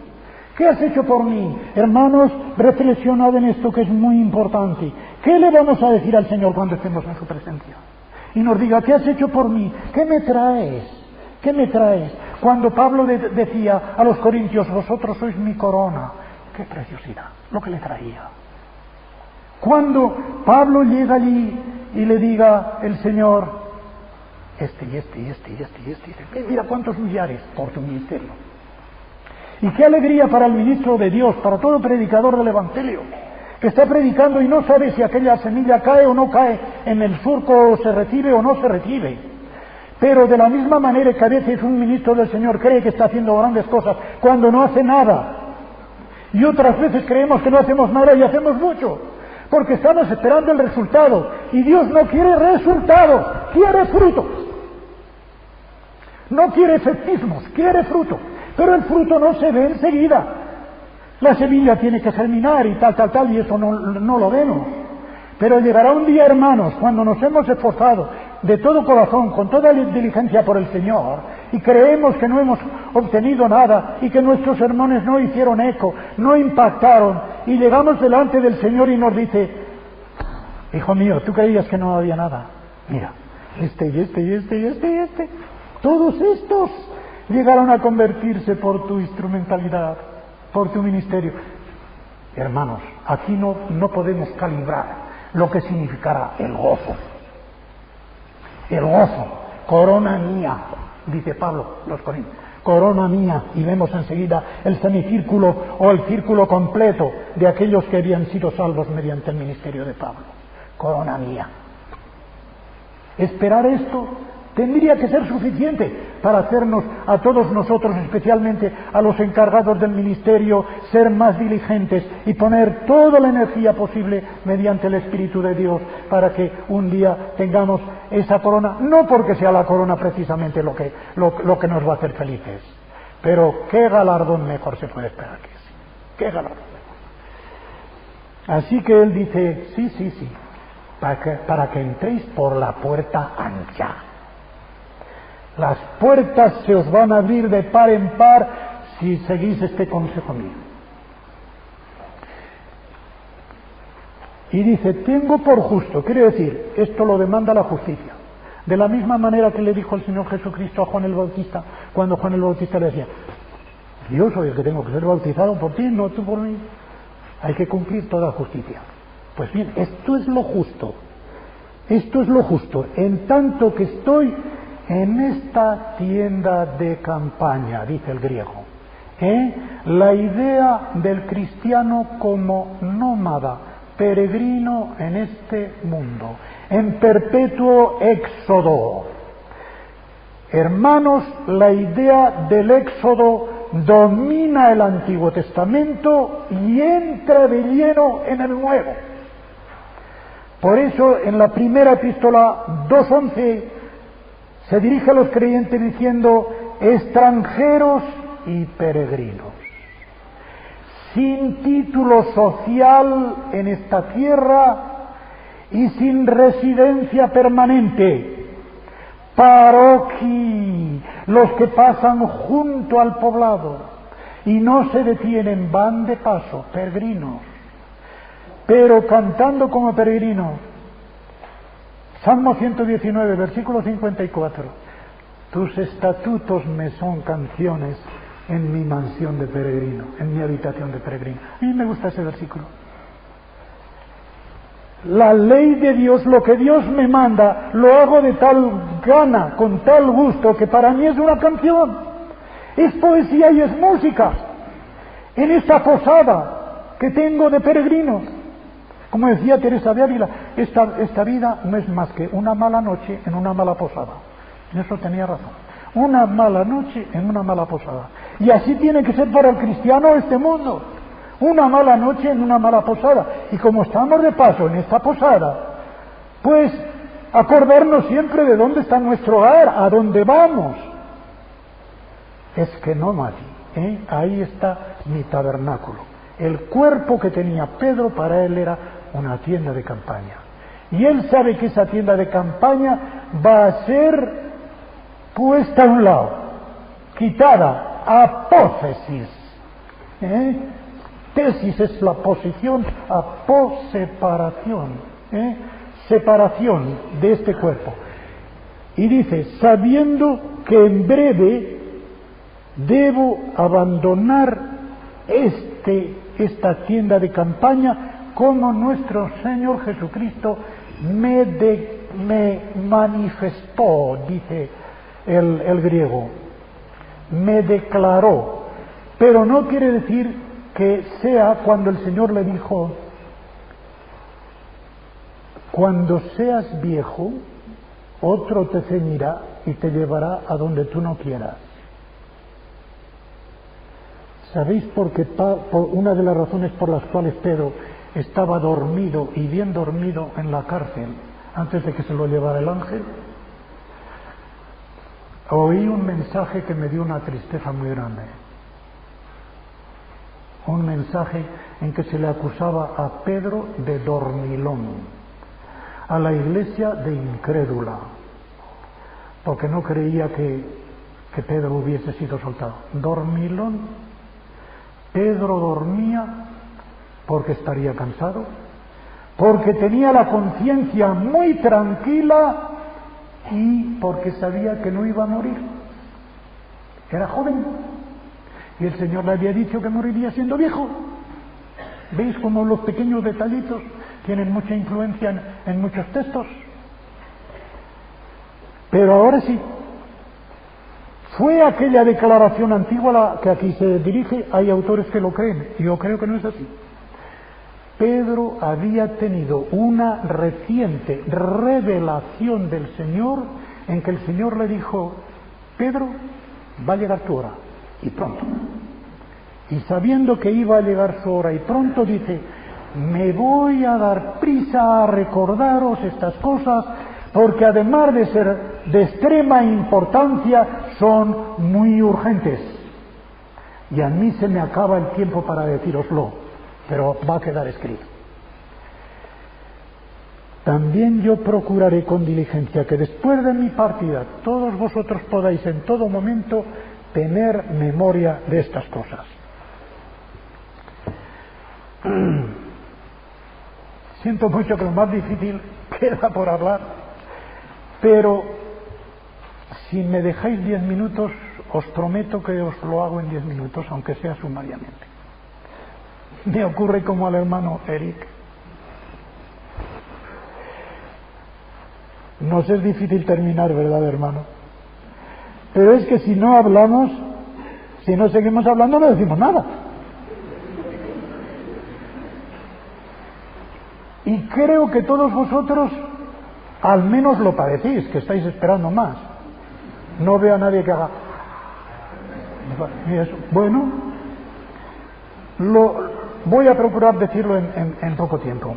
¿Qué has hecho por mí? Hermanos, reflexionad en esto que es muy importante. ¿Qué le vamos a decir al Señor cuando estemos en su presencia? Y nos diga, ¿qué has hecho por mí? ¿Qué me traes? ¿Qué me traes? Cuando Pablo decía a los corintios, vosotros sois mi corona. ¡Qué preciosidad! Lo que le traía. Cuando Pablo llega allí y le diga el Señor, mira cuántos millares por tu ministerio. Y qué alegría para el ministro de Dios, para todo predicador del Evangelio, que está predicando y no sabe si aquella semilla cae o no cae en el surco, o se recibe o no se recibe. Pero de la misma manera que a veces un ministro del Señor cree que está haciendo grandes cosas cuando no hace nada. Y otras veces creemos que no hacemos nada y hacemos mucho, porque estamos esperando el resultado. Y Dios no quiere resultados, quiere frutos. No quiere efectismos, quiere fruto. Pero el fruto no se ve enseguida. La semilla tiene que germinar y tal, y eso no lo vemos. Pero llegará un día, hermanos, cuando nos hemos esforzado de todo corazón, con toda diligencia por el Señor, y creemos que no hemos obtenido nada, y que nuestros sermones no hicieron eco, no impactaron, y llegamos delante del Señor y nos dice: hijo mío, tú creías que no había nada, mira, este, todos estos llegaron a convertirse por tu instrumentalidad, por tu ministerio. Hermanos, aquí no podemos calibrar lo que significará el gozo. El gozo, corona mía, dice Pablo, los Corintios, corona mía, y vemos enseguida el semicírculo o el círculo completo de aquellos que habían sido salvos mediante el ministerio de Pablo. Corona mía. Esperar esto tendría que ser suficiente para hacernos a todos nosotros, especialmente a los encargados del ministerio, ser más diligentes y poner toda la energía posible mediante el Espíritu de Dios para que un día tengamos esa corona, no porque sea la corona precisamente lo que nos va a hacer felices, pero qué galardón mejor se puede esperar que ese, qué galardón mejor. Así que él dice, sí, para que entréis por la puerta ancha. Las puertas se os van a abrir de par en par si seguís este consejo mío. Y dice, tengo por justo, quiere decir, esto lo demanda la justicia. De la misma manera que le dijo el Señor Jesucristo a Juan el Bautista, cuando Juan el Bautista le decía: yo soy el que tengo que ser bautizado por ti, no tú por mí. Hay que cumplir toda justicia. Pues bien, esto es lo justo. Esto es lo justo, en tanto que estoy en esta tienda de campaña, dice el griego. La idea del cristiano como nómada, peregrino en este mundo, en perpetuo éxodo. Hermanos, la idea del éxodo domina el Antiguo Testamento y entra de lleno en el Nuevo. Por eso en la primera epístola 2:11 se dirige a los creyentes diciendo: extranjeros y peregrinos, sin título social en esta tierra y sin residencia permanente, paroqui, los que pasan junto al poblado y no se detienen, van de paso, peregrinos, pero cantando como peregrinos. Salmo 119, versículo 54. Tus estatutos me son canciones en mi mansión de peregrino, en mi habitación de peregrino. A mí me gusta ese versículo. La ley de Dios, lo que Dios me manda, lo hago de tal gana, con tal gusto, que para mí es una canción. Es poesía y es música. En esta posada que tengo de peregrinos. Como decía Teresa de Ávila, esta vida no es más que una mala noche en una mala posada. En eso tenía razón. Una mala noche en una mala posada. Y así tiene que ser para el cristiano este mundo. Una mala noche en una mala posada. Y como estamos de paso en esta posada, pues acordarnos siempre de dónde está nuestro hogar, a dónde vamos. Es que no, Mati, ahí está mi tabernáculo. El cuerpo que tenía Pedro para él era una tienda de campaña. Y él sabe que esa tienda de campaña va a ser puesta a un lado, quitada, apótesis. Tesis es la posición, aposeparación, separación de este cuerpo. Y dice, sabiendo que en breve debo abandonar esta tienda de campaña, como nuestro Señor Jesucristo me manifestó, dice el griego, me declaró. Pero no quiere decir que sea cuando el Señor le dijo: cuando seas viejo, otro te ceñirá y te llevará a donde tú no quieras. ¿Sabéis por qué? Una de las razones por las cuales Pedro estaba dormido y bien dormido en la cárcel antes de que se lo llevara el ángel. Oí un mensaje que me dio una tristeza muy grande. Un mensaje en que se le acusaba a Pedro de dormilón, a la iglesia de incrédula, porque no creía que Pedro hubiese sido soltado. Dormilón. Pedro dormía porque estaría cansado, porque tenía la conciencia muy tranquila y porque sabía que no iba a morir. Era joven y el Señor le había dicho que moriría siendo viejo. ¿Veis cómo los pequeños detallitos tienen mucha influencia en muchos textos? Pero ahora sí, fue aquella declaración antigua la que aquí se dirige. Hay autores que lo creen, y yo creo que no es así. Pedro había tenido una reciente revelación del Señor en que el Señor le dijo: Pedro, va a llegar tu hora, y pronto. Y sabiendo que iba a llegar su hora y pronto, dice: me voy a dar prisa a recordaros estas cosas, porque además de ser de extrema importancia, son muy urgentes. Y a mí se me acaba el tiempo para decíroslo, pero va a quedar escrito. También yo procuraré con diligencia que después de mi partida todos vosotros podáis en todo momento tener memoria de estas cosas. Siento mucho que lo más difícil queda por hablar, pero si me dejáis 10 minutos, os prometo que os lo hago en 10 minutos, aunque sea sumariamente. Me ocurre como al hermano Eric. Nos es difícil terminar, ¿verdad, hermano? Pero es que si no hablamos, si no seguimos hablando, no decimos nada. Y creo que todos vosotros al menos lo padecéis, que estáis esperando más. No veo a nadie que haga... Bueno, voy a procurar decirlo en poco tiempo.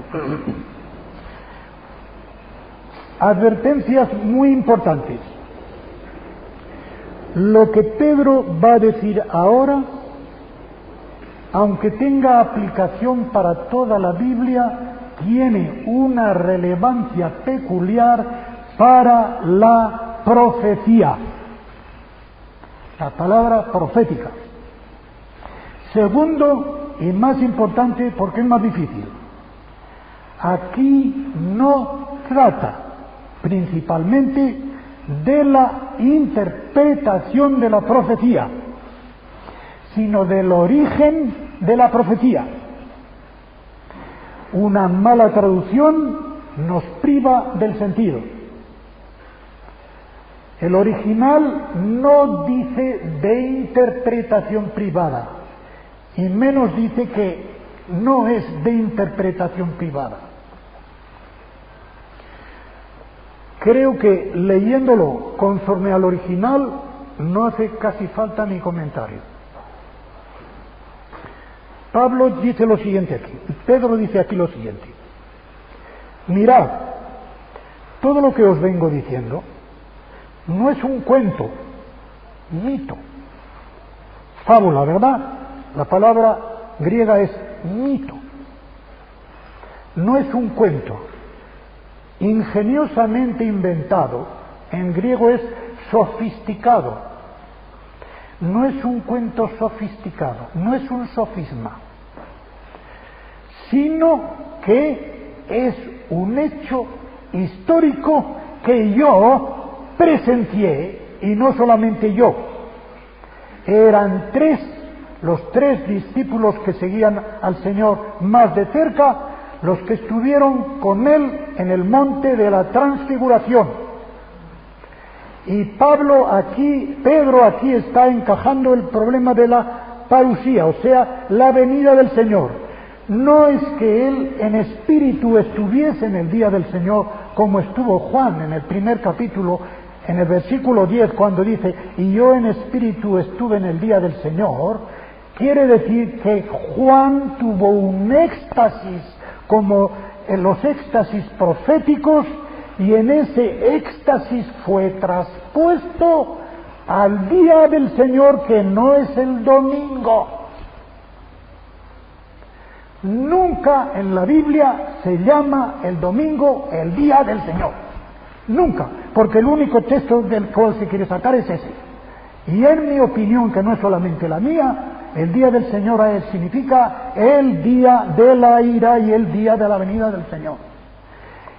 Advertencias muy importantes. Lo que Pedro va a decir ahora, aunque tenga aplicación para toda la Biblia, tiene una relevancia peculiar para la profecía. La palabra profética. Segundo, y más importante, porque es más difícil, aquí no trata principalmente de la interpretación de la profecía, sino del origen de la profecía. Una mala traducción nos priva del sentido. El original no dice de interpretación privada, y menos dice que no es de interpretación privada. Creo que leyéndolo conforme al original no hace casi falta ni comentario. Pablo dice lo siguiente aquí, Pedro dice aquí lo siguiente: mirad, todo lo que os vengo diciendo no es un cuento, mito, fábula, ¿verdad? La palabra griega es mito. No es un cuento ingeniosamente inventado, en griego es sofisticado. No es un cuento sofisticado, no es un sofisma, sino que es un hecho histórico que yo presencié, y no solamente yo. Eran los tres discípulos que seguían al Señor más de cerca, los que estuvieron con Él en el monte de la Transfiguración. Y Pedro aquí está encajando el problema de la parusía, o sea, la venida del Señor. No es que Él en espíritu estuviese en el día del Señor, como estuvo Juan en el primer capítulo, en el versículo 10, cuando dice: y yo en espíritu estuve en el día del Señor. Quiere decir que Juan tuvo un éxtasis, como en los éxtasis proféticos, y en ese éxtasis fue traspuesto al día del Señor, que no es el domingo. Nunca en la Biblia se llama el domingo el día del Señor. Nunca, porque el único texto del cual se quiere sacar es ese. Y en mi opinión, que no es solamente la mía, el día del Señor a Él significa el día de la ira y el día de la venida del Señor.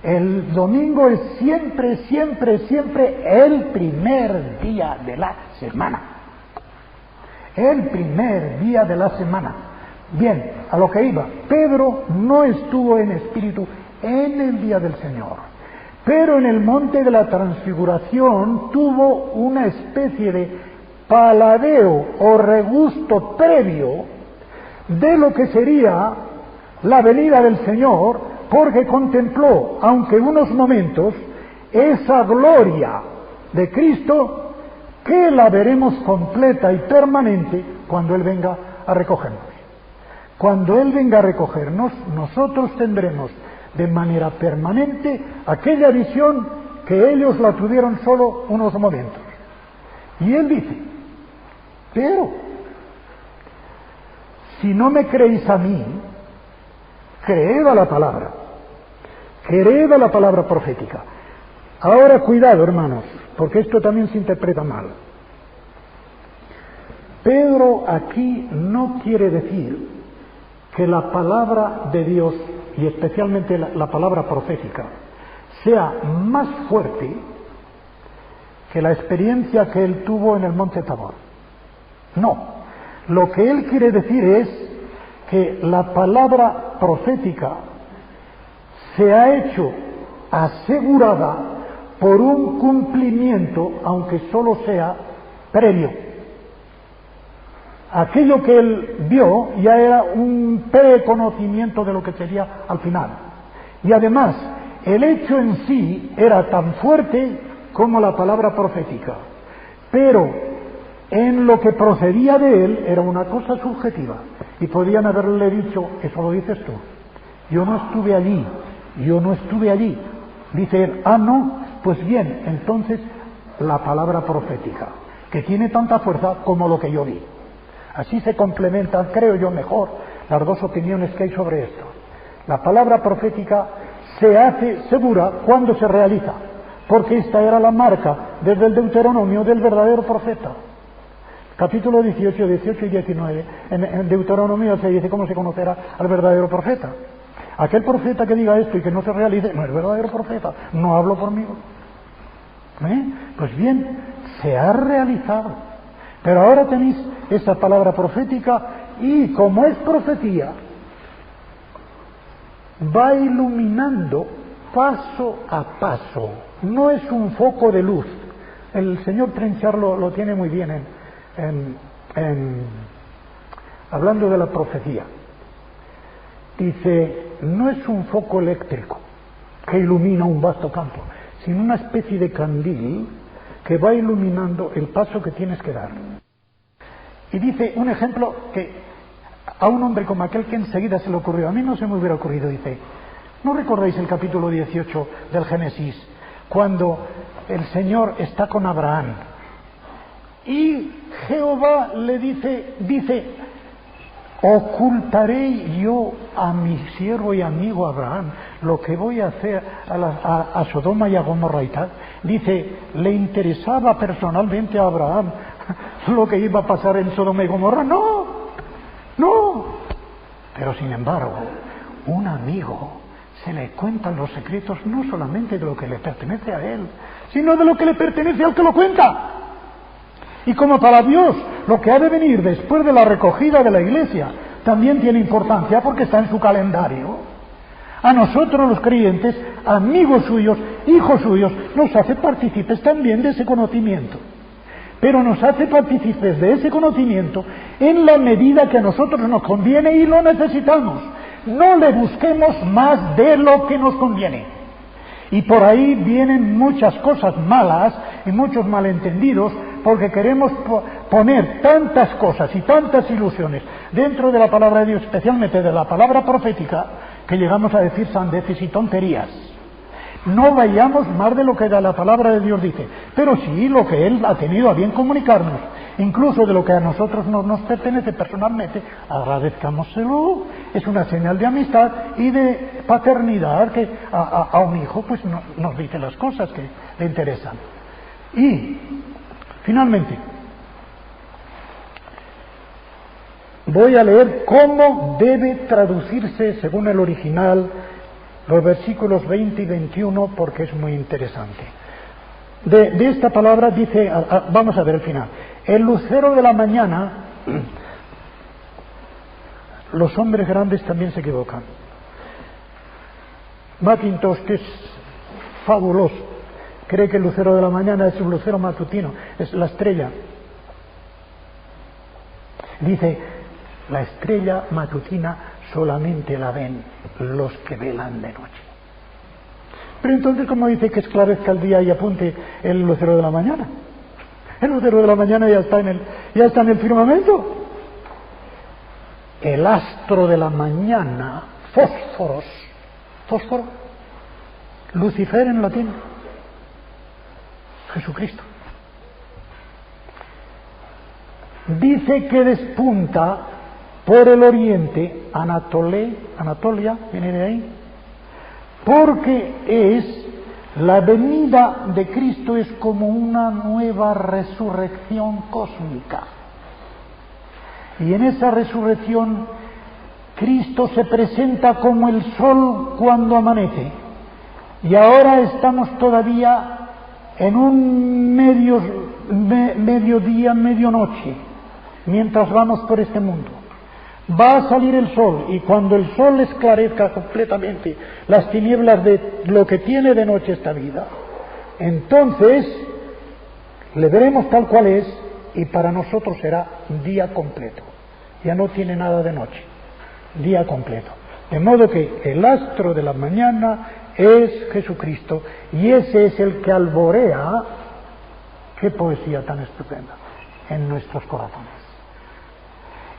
El domingo es siempre, siempre, siempre el primer día de la semana. El primer día de la semana. Bien, a lo que iba. Pedro no estuvo en espíritu en el día del Señor, pero en el monte de la transfiguración tuvo una especie de paladeo o regusto previo de lo que sería la venida del Señor, porque contempló, aunque unos momentos, esa gloria de Cristo que la veremos completa y permanente cuando Él venga a recogernos. Cuando Él venga a recogernos, nosotros tendremos de manera permanente aquella visión que ellos la tuvieron solo unos momentos. Y Él dice, pero si no me creéis a mí, creed a la palabra, creed a la palabra profética. Ahora cuidado, hermanos, porque esto también se interpreta mal. Pedro aquí no quiere decir que la palabra de Dios, y especialmente la palabra profética, sea más fuerte que la experiencia que él tuvo en el monte Tabor. No, lo que él quiere decir es que la palabra profética se ha hecho asegurada por un cumplimiento, aunque solo sea previo. Aquello que él vio ya era un preconocimiento de lo que sería al final. Y además, el hecho en sí era tan fuerte como la palabra profética. Pero en lo que procedía de él era una cosa subjetiva. Y podían haberle dicho, eso lo dices tú. Yo no estuve allí, yo no estuve allí. Dice él, no, pues bien, entonces la palabra profética, que tiene tanta fuerza como lo que yo vi. Así se complementan, creo yo, mejor las dos opiniones que hay sobre esto. La palabra profética se hace segura cuando se realiza, porque esta era la marca desde el Deuteronomio del verdadero profeta. Capítulo 18, 18 y 19, en Deuteronomio se dice cómo se conocerá al verdadero profeta. Aquel profeta que diga esto y que no se realice, no es verdadero profeta, no hablo por mí. Pues bien, se ha realizado. Pero ahora tenéis esa palabra profética y como es profecía, va iluminando paso a paso. No es un foco de luz. El señor Trenchard lo tiene muy bien hablando de la profecía. Dice, no es un foco eléctrico que ilumina un vasto campo, sino una especie de candil que va iluminando el paso que tienes que dar. Y dice un ejemplo que a un hombre como aquel que enseguida se le ocurrió, a mí no se me hubiera ocurrido, dice, ¿no recordáis el capítulo 18 del Génesis, cuando el Señor está con Abraham? Y Jehová le dice, ocultaré yo a mi siervo y amigo Abraham lo que voy a hacer a Sodoma y a Gomorra y tal. Dice, ¿le interesaba personalmente a Abraham lo que iba a pasar en Sodoma y Gomorra? No. Pero sin embargo, un amigo se le cuentan los secretos no solamente de lo que le pertenece a él, sino de lo que le pertenece al que lo cuenta. Y como para Dios lo que ha de venir después de la recogida de la iglesia también tiene importancia porque está en su calendario, a nosotros los creyentes, amigos suyos, hijos suyos, nos hace partícipes también de ese conocimiento. Pero nos hace partícipes de ese conocimiento en la medida que a nosotros nos conviene y lo necesitamos. No le busquemos más de lo que nos conviene. Y por ahí vienen muchas cosas malas y muchos malentendidos, porque queremos poner tantas cosas y tantas ilusiones dentro de la palabra de Dios, especialmente de la palabra profética, que llegamos a decir sandeces y tonterías. No vayamos más de lo que la palabra de Dios dice, pero sí lo que Él ha tenido a bien comunicarnos, incluso de lo que a nosotros no nos pertenece personalmente, agradezcámoselo. Es una señal de amistad y de paternidad que a un hijo pues nos dice las cosas que le interesan. Y finalmente, voy a leer cómo debe traducirse, según el original, los versículos 20 y 21, porque es muy interesante. De esta palabra dice, vamos a ver el final. El lucero de la mañana, los hombres grandes también se equivocan. Mackintosh, que es fabuloso, cree que el lucero de la mañana es un lucero matutino, es la estrella. Dice, la estrella matutina solamente la ven los que velan de noche. Pero entonces, ¿cómo dice que esclarezca el día y apunte el lucero de la mañana? El lucero de la mañana ya está en el firmamento. El astro de la mañana, fósforo, Lucifer en latín, Jesucristo. Dice que despunta por el oriente, Anatolia, viene de ahí, porque la venida de Cristo es como una nueva resurrección cósmica. Y en esa resurrección, Cristo se presenta como el sol cuando amanece. Y ahora estamos todavía en un mediodía, medianoche, mientras vamos por este mundo. Va a salir el sol, y cuando el sol esclarezca completamente las tinieblas de lo que tiene de noche esta vida, entonces le veremos tal cual es, y para nosotros será día completo. Ya no tiene nada de noche, día completo. De modo que el astro de la mañana es Jesucristo, y ese es el que alborea, qué poesía tan estupenda, en nuestros corazones.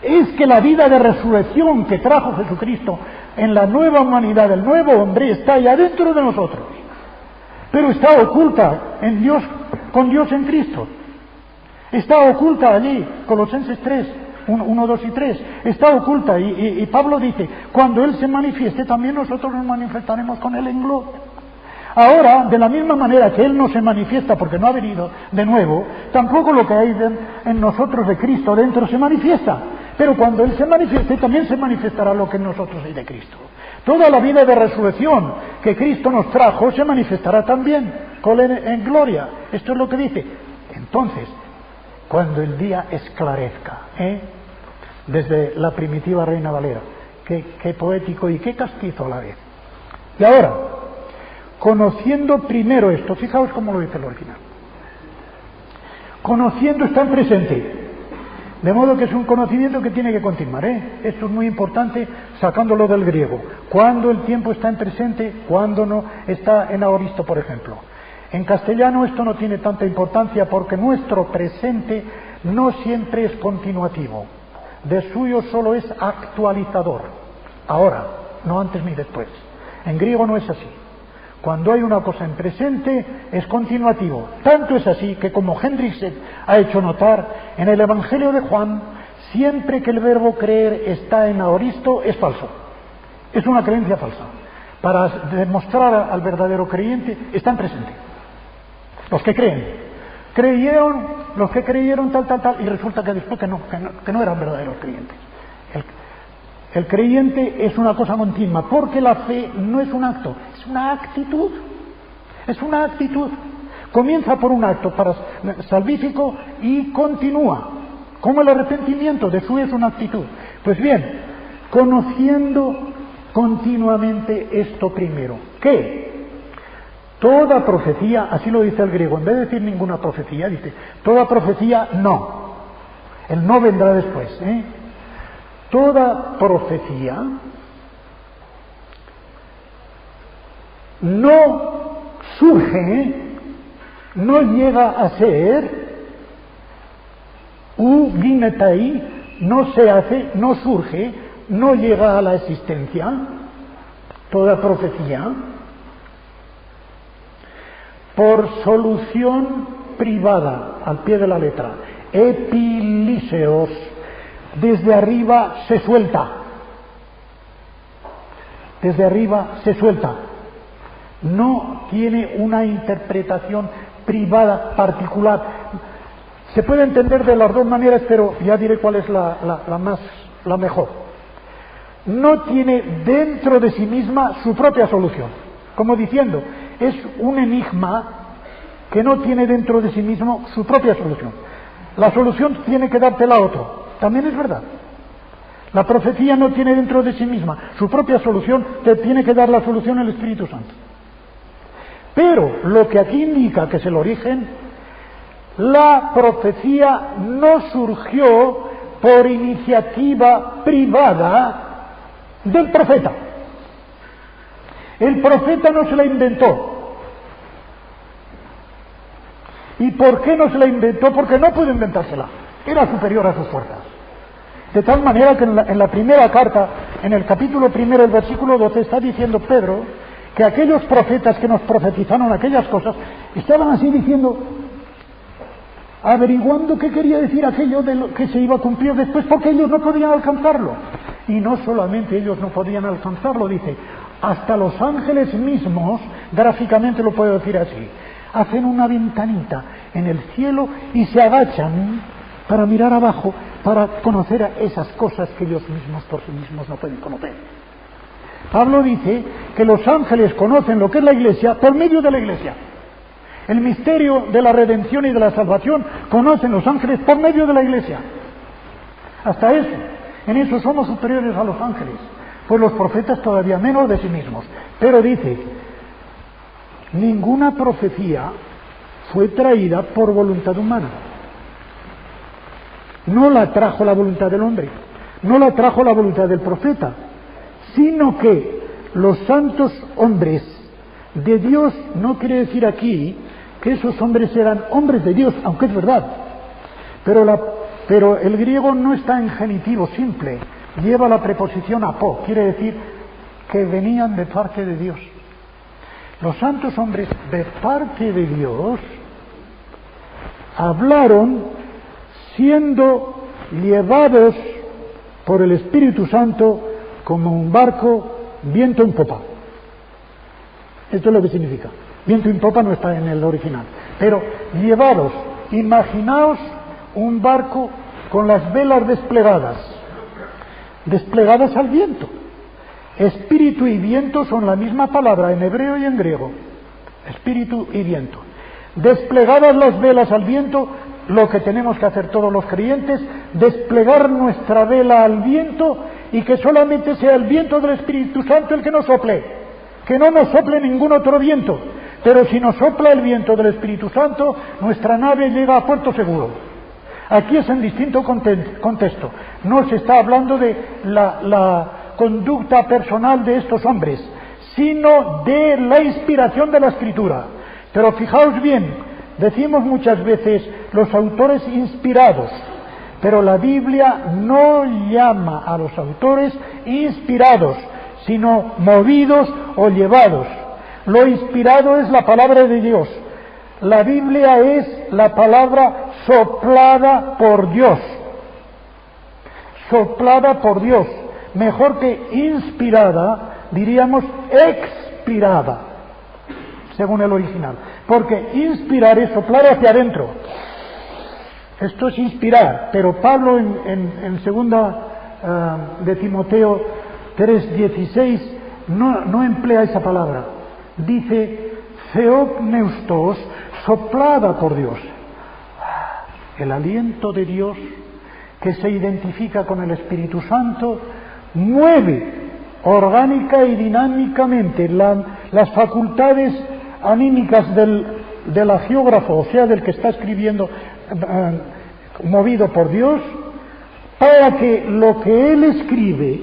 Es que la vida de resurrección que trajo Jesucristo en la nueva humanidad, el nuevo hombre, está ya dentro de nosotros, pero está oculta en Dios, con Dios en Cristo. Está oculta allí, Colosenses 3, 1, 2 y 3, está oculta, y Pablo dice, cuando Él se manifieste, también nosotros nos manifestaremos con Él en gloria. Ahora, de la misma manera que Él no se manifiesta porque no ha venido de nuevo, tampoco lo que hay en nosotros de Cristo dentro se manifiesta. Pero cuando Él se manifieste, también se manifestará lo que en nosotros hay de Cristo. Toda la vida de resurrección que Cristo nos trajo se manifestará también con Él en gloria. Esto es lo que dice. Entonces, cuando el día esclarezca, desde la primitiva Reina Valera, qué poético y qué castizo a la vez. Y ahora, conociendo primero esto, fijaos cómo lo dice el original. Conociendo está en presente. De modo que es un conocimiento que tiene que continuar, Esto es muy importante sacándolo del griego. Cuando el tiempo está en presente, cuando no está en aoristo, por ejemplo. En castellano esto no tiene tanta importancia porque nuestro presente no siempre es continuativo. De suyo solo es actualizador. Ahora, no antes ni después. En griego no es así. Cuando hay una cosa en presente, es continuativo. Tanto es así que, como Hendriksen ha hecho notar, en el Evangelio de Juan, siempre que el verbo creer está en aoristo, es falso. Es una creencia falsa. Para demostrar al verdadero creyente, está en presente. Los que creyeron, los que creyeron tal, y resulta que después que no eran verdaderos creyentes. El creyente es una cosa continua, porque la fe no es un acto, es una actitud. Es una actitud. Comienza por un acto salvífico y continúa. Como el arrepentimiento, de su es una actitud. Pues bien, conociendo continuamente esto primero. ¿Qué? Toda profecía, así lo dice el griego, en vez de decir ninguna profecía, dice, toda profecía no. El no vendrá después, Toda profecía no surge, no llega a ser, ginetai, no se hace, no surge, no llega a la existencia, toda profecía, por solución privada, al pie de la letra, epilíseos, desde arriba se suelta. Desde arriba se suelta. No tiene una interpretación privada, particular. Se puede entender de las dos maneras, pero ya diré cuál es la más la mejor. No tiene dentro de sí misma su propia solución. Como diciendo, es un enigma que no tiene dentro de sí mismo su propia solución. La solución tiene que dártela otro. También es verdad. La profecía no tiene dentro de sí misma su propia solución, te tiene que dar la solución el Espíritu Santo. Pero lo que aquí indica que es el origen, la profecía no surgió por iniciativa privada del profeta. El profeta no se la inventó. ¿Y por qué no se la inventó? Porque no pudo inventársela. Era superior a sus fuerzas. De tal manera que en la primera carta, en el capítulo 1, el versículo 12, está diciendo Pedro que aquellos profetas que nos profetizaron aquellas cosas estaban así diciendo, averiguando qué quería decir aquello de lo que se iba a cumplir después, porque ellos no podían alcanzarlo. Y no solamente ellos no podían alcanzarlo, dice, hasta los ángeles mismos, gráficamente lo puedo decir así, hacen una ventanita en el cielo y se agachan para mirar abajo, para conocer esas cosas que ellos mismos por sí mismos no pueden conocer. Pablo dice que los ángeles conocen lo que es la Iglesia por medio de la Iglesia. El misterio de la redención y de la salvación conocen los ángeles por medio de la Iglesia. Hasta eso, en eso somos superiores a los ángeles, pues los profetas todavía menos de sí mismos. Pero dice, ninguna profecía fue traída por voluntad humana. No la trajo la voluntad del hombre, no la trajo la voluntad del profeta, sino que los santos hombres de Dios, no quiere decir aquí que esos hombres eran hombres de Dios, aunque es verdad, pero el griego no está en genitivo simple, lleva la preposición apo, quiere decir que venían de parte de Dios. Los santos hombres de parte de Dios hablaron siendo llevados por el Espíritu Santo como un barco viento en popa. Esto es lo que significa. Viento en popa no está en el original. Pero llevados, imaginaos un barco con las velas desplegadas al viento. Espíritu y viento son la misma palabra en hebreo y en griego. Espíritu y viento. Desplegadas las velas al viento, lo que tenemos que hacer todos los creyentes, desplegar nuestra vela al viento y que solamente sea el viento del Espíritu Santo el que nos sople, que no nos sople ningún otro viento, pero si nos sopla el viento del Espíritu Santo, nuestra nave llega a puerto seguro. Aquí es en distinto contexto, no se está hablando de la conducta personal de estos hombres, sino de la inspiración de la Escritura. Pero fijaos bien, decimos muchas veces los autores inspirados, pero la Biblia no llama a los autores inspirados, sino movidos o llevados. Lo inspirado es la palabra de Dios. La Biblia es la palabra soplada por Dios. Soplada por Dios. Mejor que inspirada, diríamos expirada, según el original. Porque inspirar es soplar hacia adentro. Esto es inspirar, pero Pablo en segunda de Timoteo 3:16 no emplea esa palabra. Dice theopneustos, soplada por Dios. El aliento de Dios que se identifica con el Espíritu Santo mueve orgánica y dinámicamente las facultades anímicas del agiógrafo, o sea, del que está escribiendo, movido por Dios, para que lo que él escribe,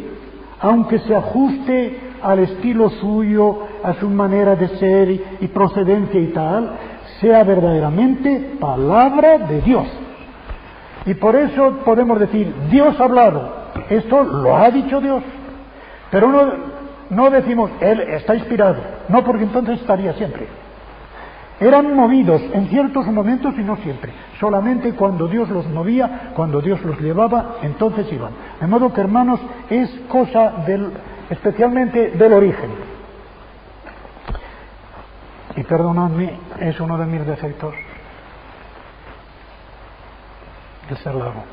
aunque se ajuste al estilo suyo, a su manera de ser y procedencia y tal, sea verdaderamente palabra de Dios. Y por eso podemos decir, Dios ha hablado, esto lo ha dicho Dios, pero no decimos, Él está inspirado, no, porque entonces estaría siempre. Eran movidos en ciertos momentos y no siempre, solamente cuando Dios los movía, cuando Dios los llevaba, entonces iban. De modo que, hermanos, es cosa especialmente del origen. Y perdonadme, es uno de mis defectos, el ser largo.